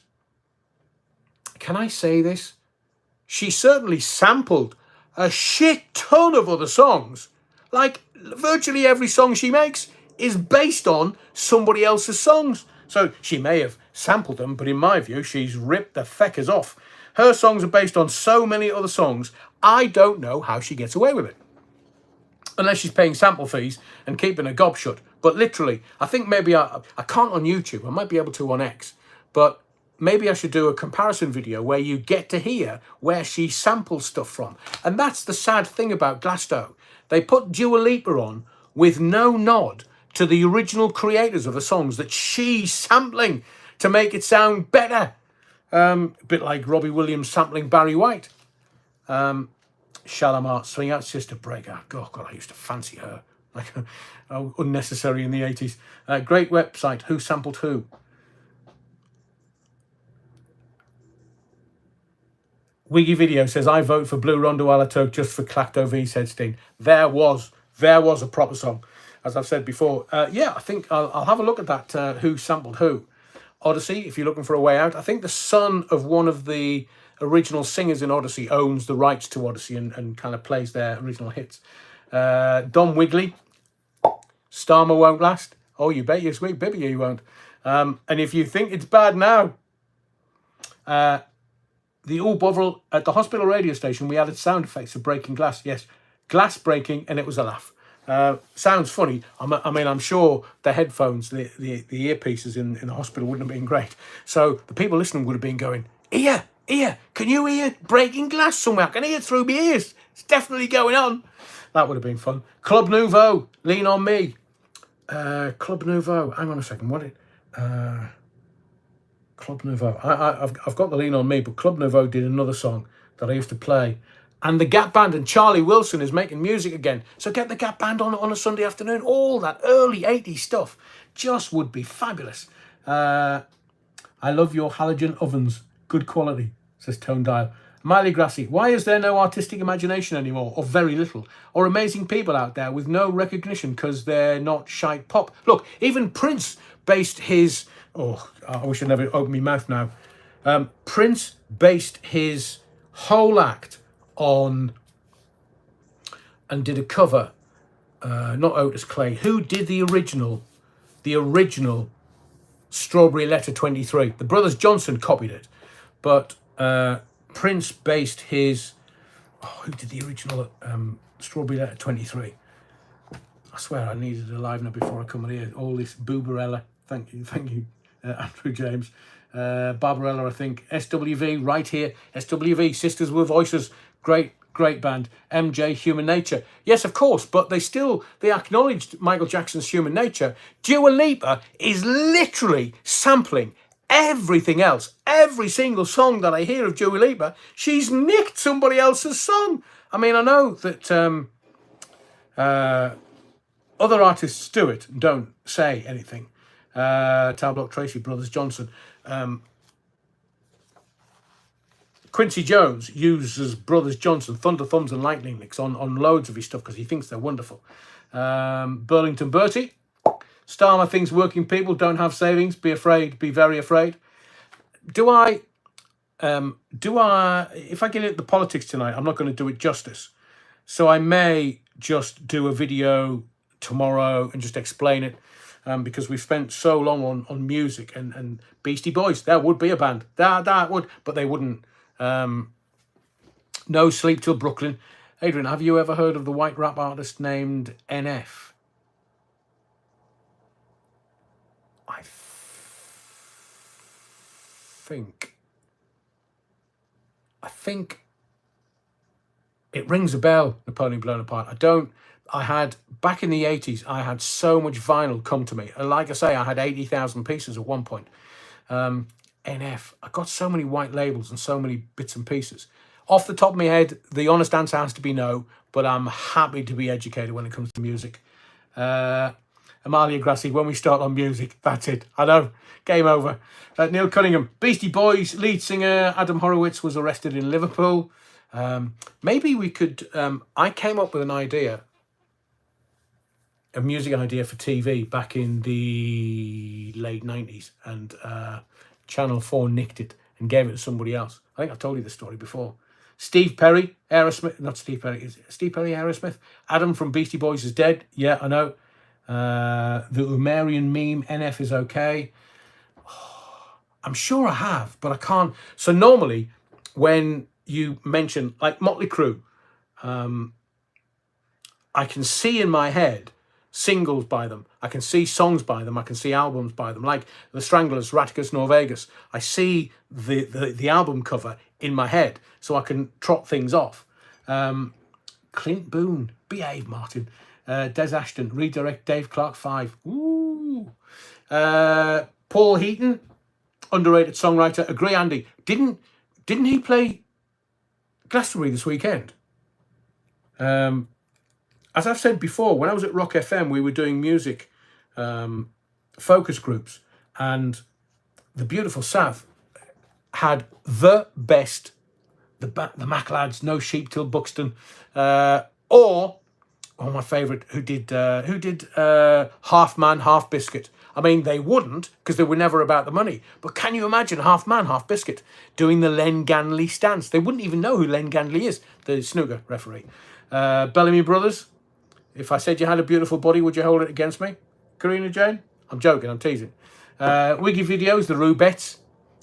can I say this? She certainly sampled a shit ton of other songs. Like, virtually every song she makes is based on somebody else's songs. So she may have sampled them, but in my view, she's ripped the feckers off. Her songs are based on so many other songs, I don't know how she gets away with it. Unless she's paying sample fees and keeping her gob shut. But literally, I think maybe I can't on YouTube. I might be able to on X. But maybe I should do a comparison video where you get to hear where she samples stuff from. And that's the sad thing about Glasto. They put Dua Lipa on with no nod to the original creators of the songs that she's sampling to make it sound better. A bit like Robbie Williams sampling Barry White. Shalamar, Swing Out Sister Breaker. Oh, God, I used to fancy her. Like, unnecessary in the 80s. Great website, Who Sampled Who. Wiggy Video says, I vote for Blue Rondo Alaturk just for Clacto V, said Steen. There was a proper song, as I've said before. Yeah, I think I'll have a look at that, Who Sampled Who. Odyssey, if you're looking for a way out. I think the son of one of the original singers in Odyssey owns the rights to Odyssey and kind of plays their original hits. Don Wigley, Starmer Won't Last. Oh, you bet your sweet baby you won't. And if you think it's bad now, the All Bovril at the hospital radio station, we added sound effects of breaking glass. Yes, glass breaking, and it was a laugh. Sounds funny. I mean, I'm sure the headphones, the earpieces in the hospital wouldn't have been great. So the people listening would have been going, ear, can you hear breaking glass somewhere? I can hear it through my ears. It's definitely going on. That would have been fun. Club Nouveau, Lean on Me. Club Nouveau, hang on a second, what it... Club Nouveau. I've got the Lean on Me, but Club Nouveau did another song that I used to play. And the Gap Band and Charlie Wilson is making music again. So get the Gap Band on a Sunday afternoon. All that early 80s stuff just would be fabulous. I love your halogen ovens. Good quality, says Tone Dial. Miley Grassy, why is there no artistic imagination anymore, or very little, or amazing people out there with no recognition because they're not shite pop? Look, even Prince based his... Oh, I wish I never opened my mouth now. Prince based his whole act on and did a cover, not Otis Clay. Who did the original Strawberry Letter 23? The Brothers Johnson copied it, but Prince based his... Oh, who did the original Strawberry Letter 23? I swear I needed a live now before I come in here. All this Booberella. Thank you, Andrew James. Barbarella, I think. SWV, right here. SWV, Sisters with Voices. Great band. MJ, Human Nature. Yes, of course, but they acknowledged Michael Jackson's Human Nature. Dua Lipa is literally sampling everything else. Every single song that I hear of Dua Lipa, she's nicked somebody else's song. I mean, I know that other artists do it and don't say anything. Tower Block Tracy, Brothers Johnson. Quincy Jones uses Brothers Johnson, Thunder Thumbs and Lightning Licks on loads of his stuff because he thinks they're wonderful. Burlington Bertie. Starmer thinks working people don't have savings. Be afraid, be very afraid. If I get into the politics tonight, I'm not going to do it justice. So I may just do a video tomorrow and just explain it. Because we've spent so long on music and Beastie Boys. There would be a band. That would, but they wouldn't. No Sleep Till Brooklyn. Adrian, have you ever heard of the white rap artist named NF? I think it rings a bell, Napoleon Blown Apart. I had, back in the 80s, I had so much vinyl come to me. Like I say, I had 80,000 pieces at one point. NF, I got so many white labels and so many bits and pieces. Off the top of my head, the honest answer has to be no, but I'm happy to be educated when it comes to music. Amalia Grassi, when we start on music, that's it. I know, game over. Neil Cunningham, Beastie Boys lead singer Adam Horowitz was arrested in Liverpool. Maybe we could, I came up with an idea. a music idea for TV back in the late 90s, and Channel 4 nicked it and gave it to somebody else. I think I've told you this story before. Steve Perry, Aerosmith, not Steve Perry, is it Steve Perry, Aerosmith? Adam from Beastie Boys is dead. Yeah, I know. The Umarian meme, NF is okay. I'm sure I have, but I can't. So normally when you mention like Motley Crue, I can see in my head singles by them. I can see songs by them. I can see albums by them. Like the Stranglers, Raticus Norvegus. I see the album cover in my head, so I can trot things off. Clint Boone, behave, Martin. Des Ashton, redirect Dave Clark 5. Ooh. Paul Heaton, underrated songwriter. Agree, Andy. Didn't he play Glastonbury this weekend? As I've said before, when I was at Rock FM, we were doing music focus groups, and the beautiful South had the best, the Mac lads, No Sheep Till Buxton, or my favourite, who did Half Man, Half Biscuit. I mean, they wouldn't, because they were never about the money. But can you imagine Half Man, Half Biscuit doing the Len Ganley stance? They wouldn't even know who Len Ganley is, the snooker referee. Bellamy Brothers. If I said you had a beautiful body, would you hold it against me? Karina Jane? I'm joking, I'm teasing. Wiggy Videos, the Rubettes.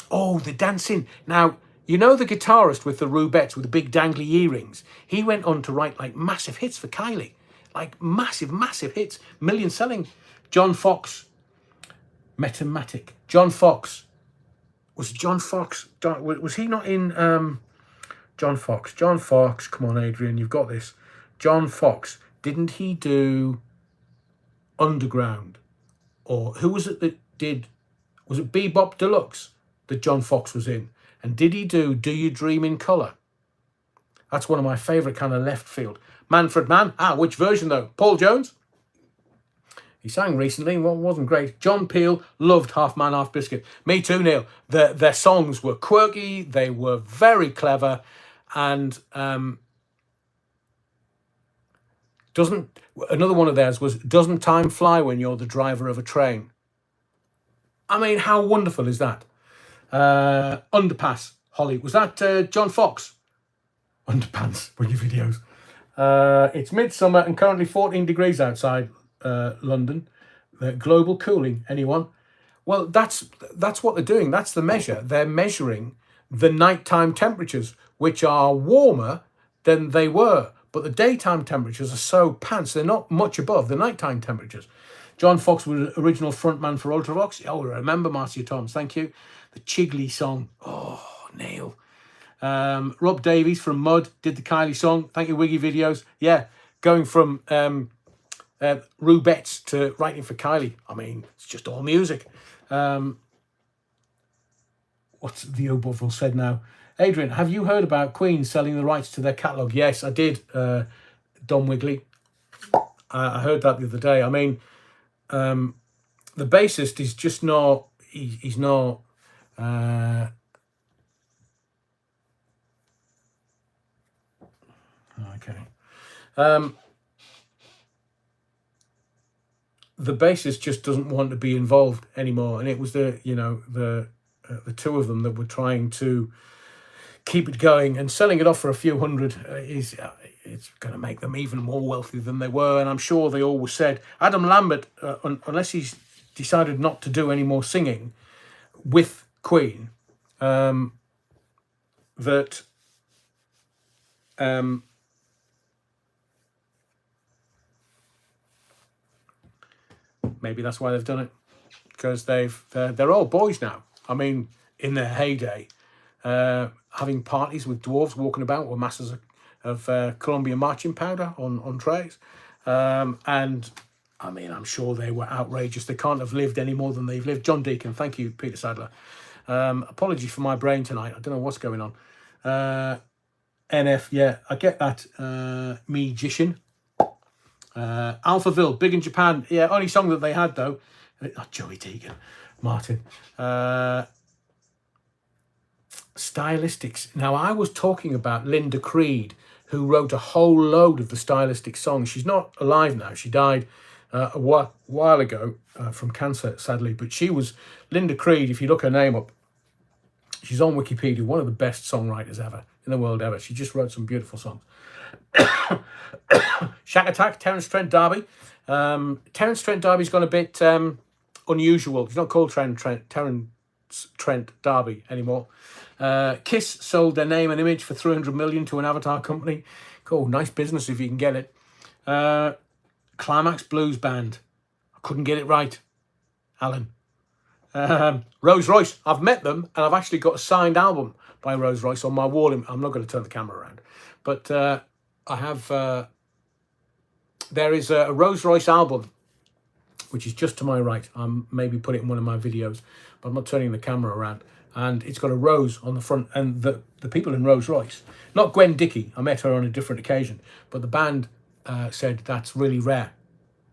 Oh, the dancing. Now, you know the guitarist with the Rubettes, with the big dangly earrings? He went on to write like massive hits for Kylie. Like massive, massive hits. Million selling. John Fox. Metamatic. John Fox. Was John Fox? Was he not in... John Fox. John Fox. Come on, Adrian, you've got this. John Fox. Didn't he do Underground? Or who was it that did... Was it Bebop Deluxe that John Fox was in? And did he do You Dream in Colour? That's one of my favourite kind of left field. Manfred Mann. Which version though? Paul Jones? He sang recently, wasn't great. John Peel, loved Half Man, Half Biscuit. Me too, Neil. Their songs were quirky, they were very clever, and another one of theirs was, doesn't time fly when you're the driver of a train? I mean, how wonderful is that? Underpass, Holly. Was that John Fox? Underpants, Wiggy Videos. It's midsummer and currently 14 degrees outside London. Global cooling, anyone? Well, that's what they're doing. That's the measure. They're measuring the nighttime temperatures, which are warmer than they were. But the daytime temperatures are so pants. They're not much above the nighttime temperatures. John Fox was original frontman for Ultravox. Oh, remember Marcia Thomas. Thank you. The Chigley song. Oh, Neil. Rob Davies from Mud did the Kylie song. Thank you, Wiggy Videos. Yeah, going from Rubettes to writing for Kylie. I mean, it's just all music. What's the O'Buffalo said now? Adrian, have you heard about Queen selling the rights to their catalogue? Yes, I did, Don Wigley. I heard that the other day. I mean, the bassist is just not... He's not... okay. The bassist just doesn't want to be involved anymore, and it was the two of them that were trying to keep it going, and selling it off for a few hundred it's going to make them even more wealthy than they were. And I'm sure they always said, Adam Lambert, unless he's decided not to do any more singing with Queen, that maybe that's why they've done it, because they're all boys now. I mean, in their heyday, having parties with dwarves walking about with masses of Colombian marching powder on trays, and I mean, I'm sure they were outrageous. They can't have lived any more than they've lived. John Deacon, thank you, Peter Sadler. Apologies for my brain tonight. I don't know what's going on. NF, yeah, I get that. Magician. Alphaville, big in Japan. Yeah, only song that they had though. Not Joey Tegan, Martin. Stylistics. Now, I was talking about Linda Creed, who wrote a whole load of the stylistic songs. She's not alive now. She died while ago from cancer, sadly. But she was Linda Creed. If you look her name up, she's on Wikipedia. One of the best songwriters ever in the world ever. She just wrote some beautiful songs. Shack Attack, Terence Trent D'Arby. Terence Trent D'Arby's gone a bit unusual. He's not called Terence Trent D'Arby anymore. Kiss sold their name and image for 300 million to an Avatar company. Cool, nice business if you can get it. Climax Blues Band. I couldn't get it right, Alan. Rolls Royce. I've met them, and I've actually got a signed album by Rolls Royce on my wall. I'm not going to turn the camera around, but I have. There is a Rolls Royce album, which is just to my right. I'm maybe put it in one of my videos, but I'm not turning the camera around. And it's got a rose on the front, and the people in Rolls Royce, not Gwen Dickey, I met her on a different occasion, but the band said that's really rare.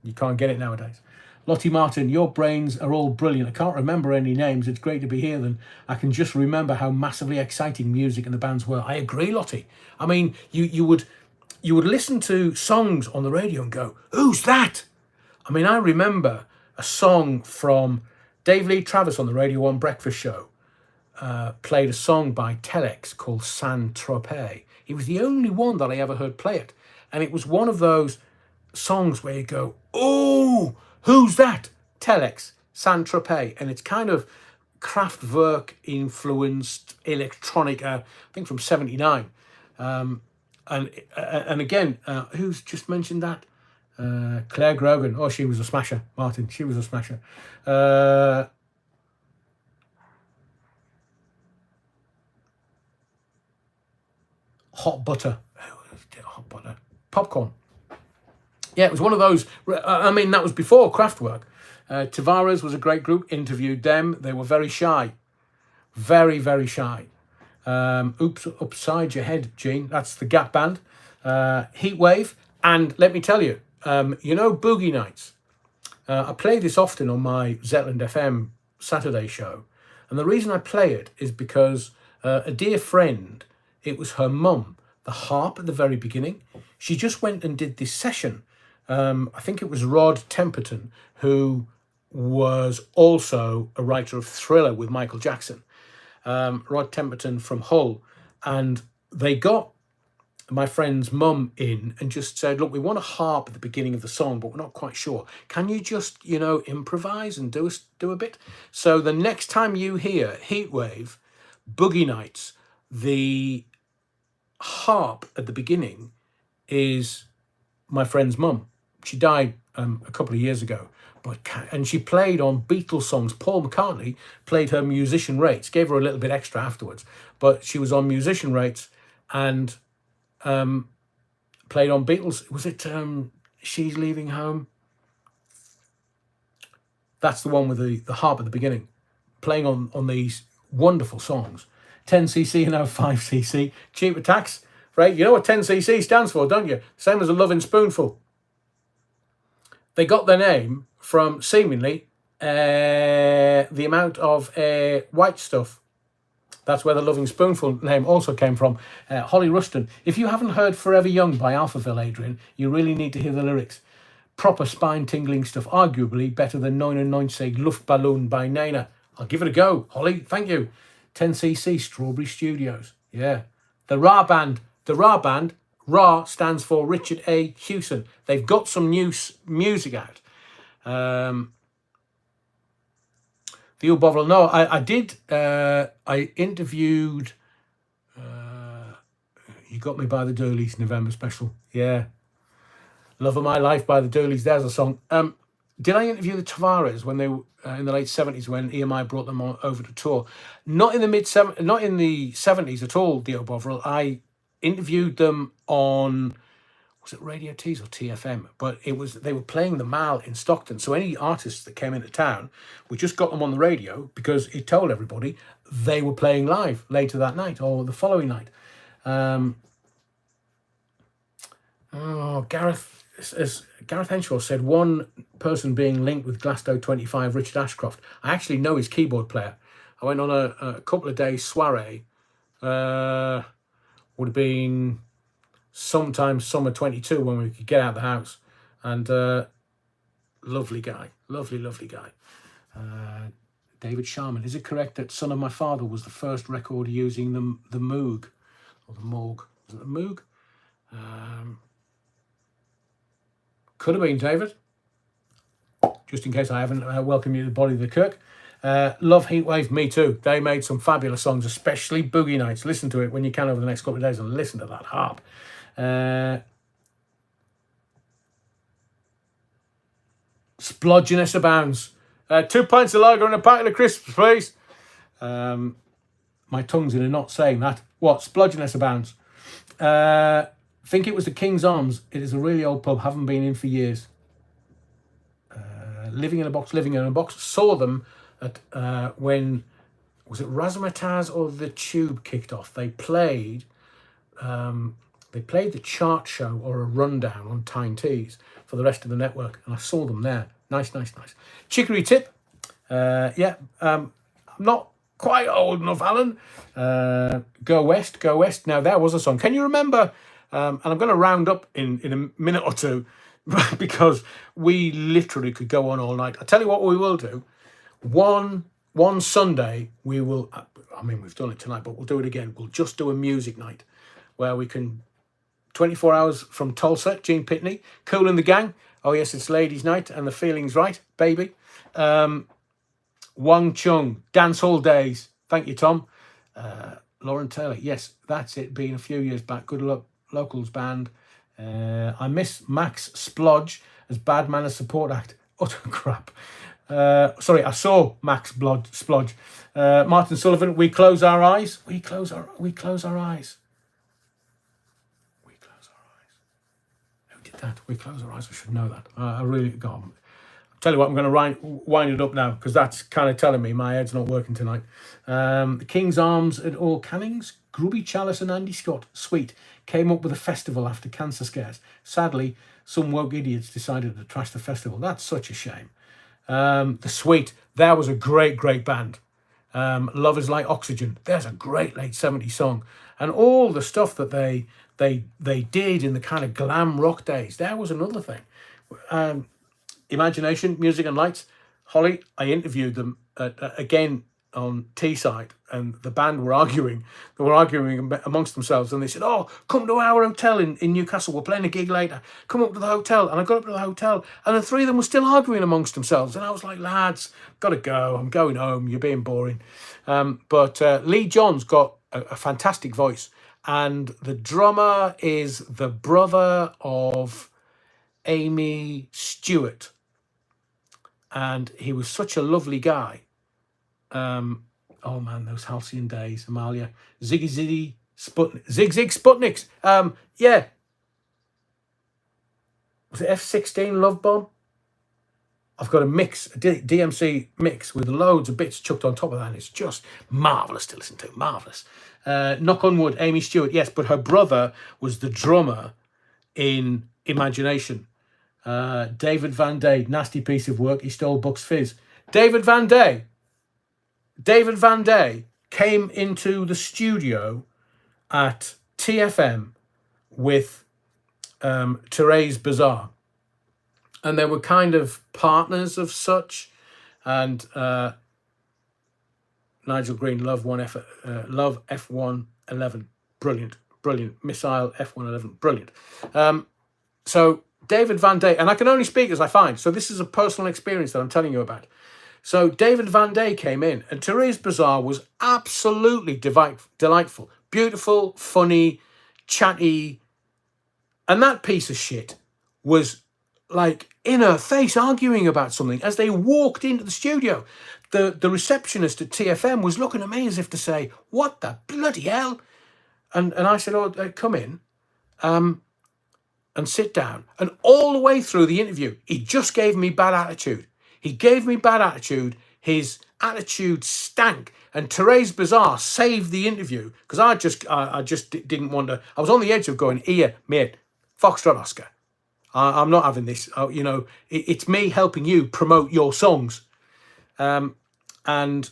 You can't get it nowadays. Lottie Martin, your brains are all brilliant. I can't remember any names. It's great to be here. Then I can just remember how massively exciting music and the bands were. I agree, Lottie. I mean, you would listen to songs on the radio and go, "Who's that?" I mean, I remember a song from Dave Lee Travis on the Radio 1 Breakfast Show. Played a song by Telex called Saint Tropez. He was the only one that I ever heard play it. And it was one of those songs where you go, "Oh, who's that?" Telex, Saint Tropez. And it's kind of Kraftwerk influenced electronica, I think from 79. And again, who's just mentioned that? Claire Grogan. Oh, she was a smasher, Martin. She was a smasher. Hot butter. Hot butter. Popcorn. Yeah, it was one of those. I mean, that was before Kraftwerk. Tavares was a great group. Interviewed them. They were very shy. Very, very shy. Oops, Upside Your Head, Gene. That's the Gap Band. Heatwave. And let me tell you, Boogie Nights. I play this often on my Zetland FM Saturday show. And the reason I play it is because a dear friend, it was her mum, the harp at the very beginning. She just went and did this session. I think it was Rod Temperton, who was also a writer of Thriller with Michael Jackson. Rod Temperton from Hull. And they got my friend's mum in and just said, "Look, we want a harp at the beginning of the song, but we're not quite sure. Can you just, improvise and do a bit?" So the next time you hear Heatwave, Boogie Nights, the harp at the beginning is my friend's mum. She died a couple of years ago, and she played on Beatles songs. Paul McCartney played her musician rates, gave her a little bit extra afterwards, but she was on musician rates and played on Beatles. Was it She's Leaving Home? That's the one with the harp at the beginning, playing on these wonderful songs. 10cc and now 5cc. Cheap attacks, right? You know what 10cc stands for, don't you? Same as a loving spoonful. They got their name from, seemingly, the amount of white stuff. That's where the Loving Spoonful name also came from. Holly Ruston. If you haven't heard Forever Young by Alphaville, Adrian, you really need to hear the lyrics. Proper spine-tingling stuff, arguably better than 99 Luftballon by Nena. I'll give it a go, Holly. Thank you. 10cc Strawberry Studios. Yeah. The Ra Band. Ra stands for Richard A. Hewson. They've got some new music out. The old Bovril. No, I did. I interviewed. You Got Me by the Doolies, November special. Yeah. Love of My Life by the Doolies. There's a song. Did I interview the Tavares when they were in the late 70s when EMI brought them over to tour? Not in the not in the 70s at all, Dio Bovril. I interviewed them on, was it Radio Tees or TFM? But they were playing the Mall in Stockton. So any artists that came into town, we just got them on the radio because it told everybody they were playing live later that night or the following night. Gareth Henshaw said, one person being linked with Glasgow 25, Richard Ashcroft. I actually know his keyboard player. I went on a couple of days soiree. Would have been sometime summer 22 when we could get out of the house. And Lovely guy. Lovely, lovely guy. David Sharman. Is it correct that Son of My Father was the first record using the Moog? Or the Moog? Was it the Moog? Could have been, David. Just in case I haven't welcomed you to the body of the Kirk. Love Heatwave, me too. They made some fabulous songs, especially Boogie Nights. Listen to it when you can over the next couple of days and listen to that harp. Splodginess abounds. 2 pints of lager and a packet of crisps, please. My tongue's in a knot saying that. What? Splodginess abounds. Think it was the King's Arms. It is a really old pub. Haven't been in for years. Living in a Box. Saw them at when, was it Razzmatazz or the Tube kicked off? They played the chart show or a rundown on Tyne Tees for the rest of the network, and I saw them there. Nice. Chicory tip. I'm not quite old enough, Alan. Go West. Now, there was a song. Can you remember? And I'm going to round up in a minute or two because we literally could go on all night. I tell you what we will do. One Sunday, we will, I mean, we've done it tonight, but we'll do it again. We'll just do a music night where we can, 24 hours from Tulsa, Gene Pitney, Cool and the Gang. Oh, yes, it's ladies' night and the feeling's right, baby. Wang Chung, Dance Hall Days. Thank you, Tom. Lauren Taylor. Yes, that's it. Been a few years back. Good luck, Locals Band. I miss Max Splodge as Bad Manners Support Act. Utter crap. Sorry, I saw Max Splodge. Martin Sullivan. We close our eyes. We close our eyes. Who did that? We close our eyes. I should know that. I really got. I'll tell you what, I'm going to wind it up now because that's kind of telling me my head's not working tonight. The King's Arms at All Cannings, Grubby Chalice and Andy Scott, sweet, came up with a festival after cancer scares. Sadly, some woke idiots decided to trash the festival. That's such a shame. The Sweet, that was a great band. Love Is Like Oxygen, there's a great late 70s song. And all the stuff that they did in the kind of glam rock days, that was another thing. Imagination, Music and Lights. Holly, I interviewed them again on Teesside, and the band were arguing. They were arguing amongst themselves, and they said, "Oh, come to our hotel in Newcastle. We're playing a gig later. Come up to the hotel." And I got up to the hotel, and the three of them were still arguing amongst themselves. And I was like, "Lads, got to go. I'm going home. You're being boring." But Lee John's got a fantastic voice, and the drummer is the brother of Amy Stewart. And he was such a lovely guy. Oh man, those halcyon days, Amalia, Zig Sputniks. Yeah. Was it F-16 Love Bomb? I've got a DMC mix with loads of bits chucked on top of that, and it's just marvellous to listen to, marvellous. Knock on wood, Amy Stewart, yes, but her brother was the drummer in Imagination. David Van Day, nasty piece of work. He stole Bucks Fizz. David Van Day came into the studio at TFM with Therese Bazaar, and they were kind of partners of such. And Nigel Green, Love F111, brilliant. Missile F111, brilliant. So David Van Day, and I can only speak as I find, so this is a personal experience that I'm telling you about. So David Van Day came in, and Therese Bazaar was absolutely delightful, beautiful, funny, chatty, and that piece of shit was like in her face arguing about something as they walked into the studio. The receptionist at TFM was looking at me as if to say, "What the bloody hell?" And I said, "Oh, come in. And sit down." And all the way through the interview, he just gave me bad attitude. His attitude stank. And Therese Bazaar saved the interview because I just didn't want to. I was on the edge of going, "Here, mate, Foxtrot Oscar. I'm not having this. It's me helping you promote your songs." And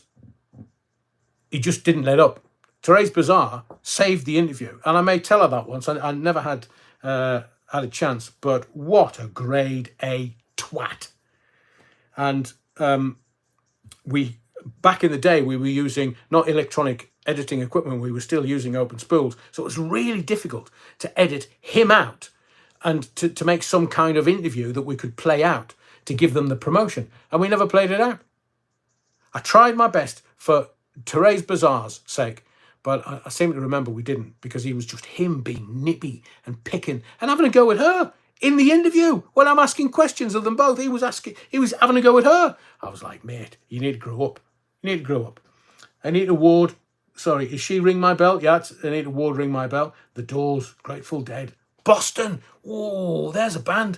he just didn't let up. Therese Bazaar saved the interview. And I may tell her that once. I never had a chance, but what a grade A twat. And we, back in the day, we were using not electronic editing equipment, we were still using open spools. So it was really difficult to edit him out and to make some kind of interview that we could play out to give them the promotion. And we never played it out. I tried my best for Therese Bazaar's sake, but I seem to remember we didn't, because he was just him being nippy and picking and having a go at her in the interview when I'm asking questions of them both. He was having a go at her. I was like, mate, you need to grow up. You need to grow up. Anita Ward, sorry, is she Ring My Bell? Yeah, it's Anita Ward, Ring My Bell. The Doors, Grateful Dead. Boston, oh, there's a band.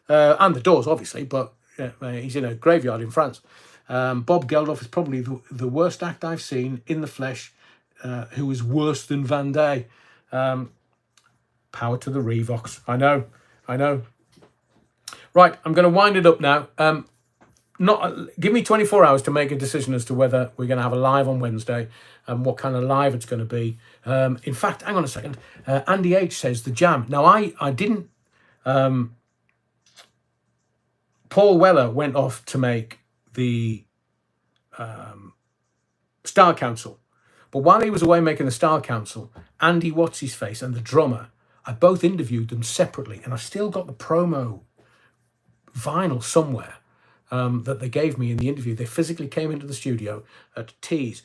And the Doors, obviously, but he's in a graveyard in France. Bob Geldof is probably the worst act I've seen in the flesh, who is worse than Van Day. Power to the Revox. I know. Right, I'm going to wind it up now. Give me 24 hours to make a decision as to whether we're going to have a live on Wednesday and what kind of live it's going to be. In fact, hang on a second. Andy H says the Jam. Now, I didn't... Paul Weller went off to make the Star Council. But while he was away making the Star Council, Andy What's-His-Face and the drummer, I both interviewed them separately, and I still got the promo vinyl somewhere that they gave me in the interview. They physically came into the studio at Tees.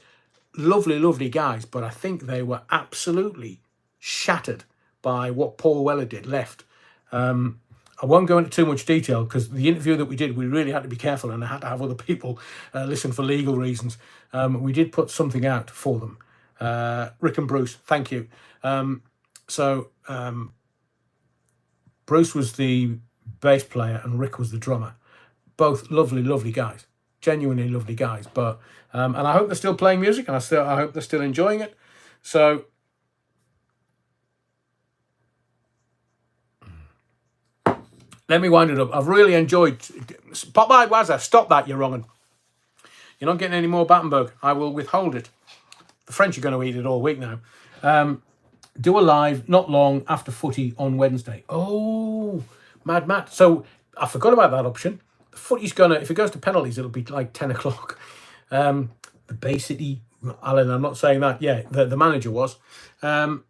Lovely, lovely guys, but I think they were absolutely shattered by what Paul Weller did, left. I won't go into too much detail because the interview that we did, we really had to be careful, and I had to have other people listen for legal reasons. We did put something out for them. Rick and Bruce, thank you. Bruce was the bass player and Rick was the drummer. Both lovely, lovely guys, genuinely lovely guys. But and I hope they're still playing music, and I hope they're still enjoying it. So let me wind it up. I've really enjoyed. Popeye Wazza, stop that, you're wrong. You're not getting any more Battenberg. I will withhold it. The French are going to eat it all week now. Do a live not long after footy on Wednesday. Oh, Mad Matt. So I forgot about that option. The footy's gonna, if it goes to penalties, it'll be like 10 o'clock. The Bay City, Alan, I'm not saying that. Yeah, the manager was. I'm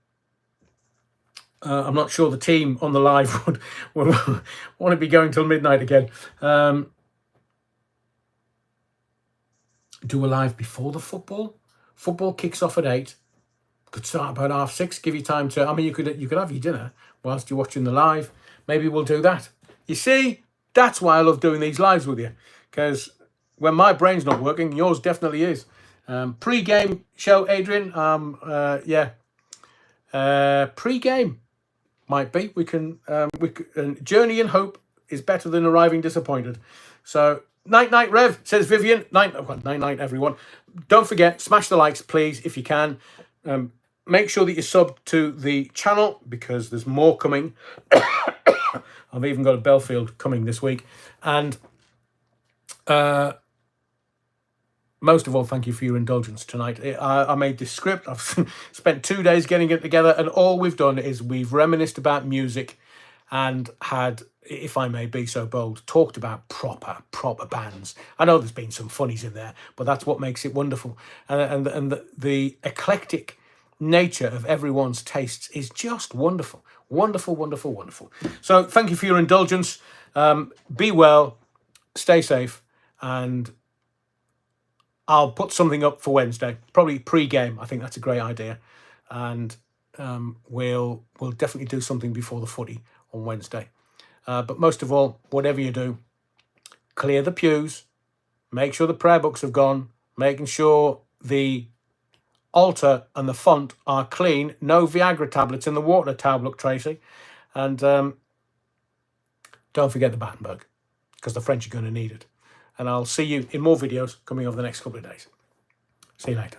not sure the team on the live would want to be going till midnight again. Do a live before the football. Football kicks off at 8. Could start about 6:30. Give you time to. I mean, you could have your dinner whilst you're watching the live. Maybe we'll do that. You see, that's why I love doing these lives with you, because when my brain's not working, yours definitely is. Pre-game show, Adrian. Pre-game might be. We can. Journey in hope is better than arriving disappointed. So. Night, Rev, says Vivian. Night, everyone. Don't forget, smash the likes, please, if you can. Make sure that you sub to the channel because there's more coming. I've even got a Belfield coming this week. And most of all, thank you for your indulgence tonight. I made this script. I've spent 2 days getting it together, and all we've done is we've reminisced about music and had, if I may be so bold, talked about proper bands. I know there's been some funnies in there, but that's what makes it wonderful. And the eclectic nature of everyone's tastes is just wonderful. Wonderful. So thank you for your indulgence. Be well, stay safe, and I'll put something up for Wednesday, probably pre-game. I think that's a great idea. And we'll definitely do something before the footy on Wednesday. But most of all, whatever you do, clear the pews, make sure the prayer books have gone, making sure the altar and the font are clean, no Viagra tablets in the water tablet, Tracy. And don't forget the Battenberg, because the French are going to need it. And I'll see you in more videos coming over the next couple of days. See you later.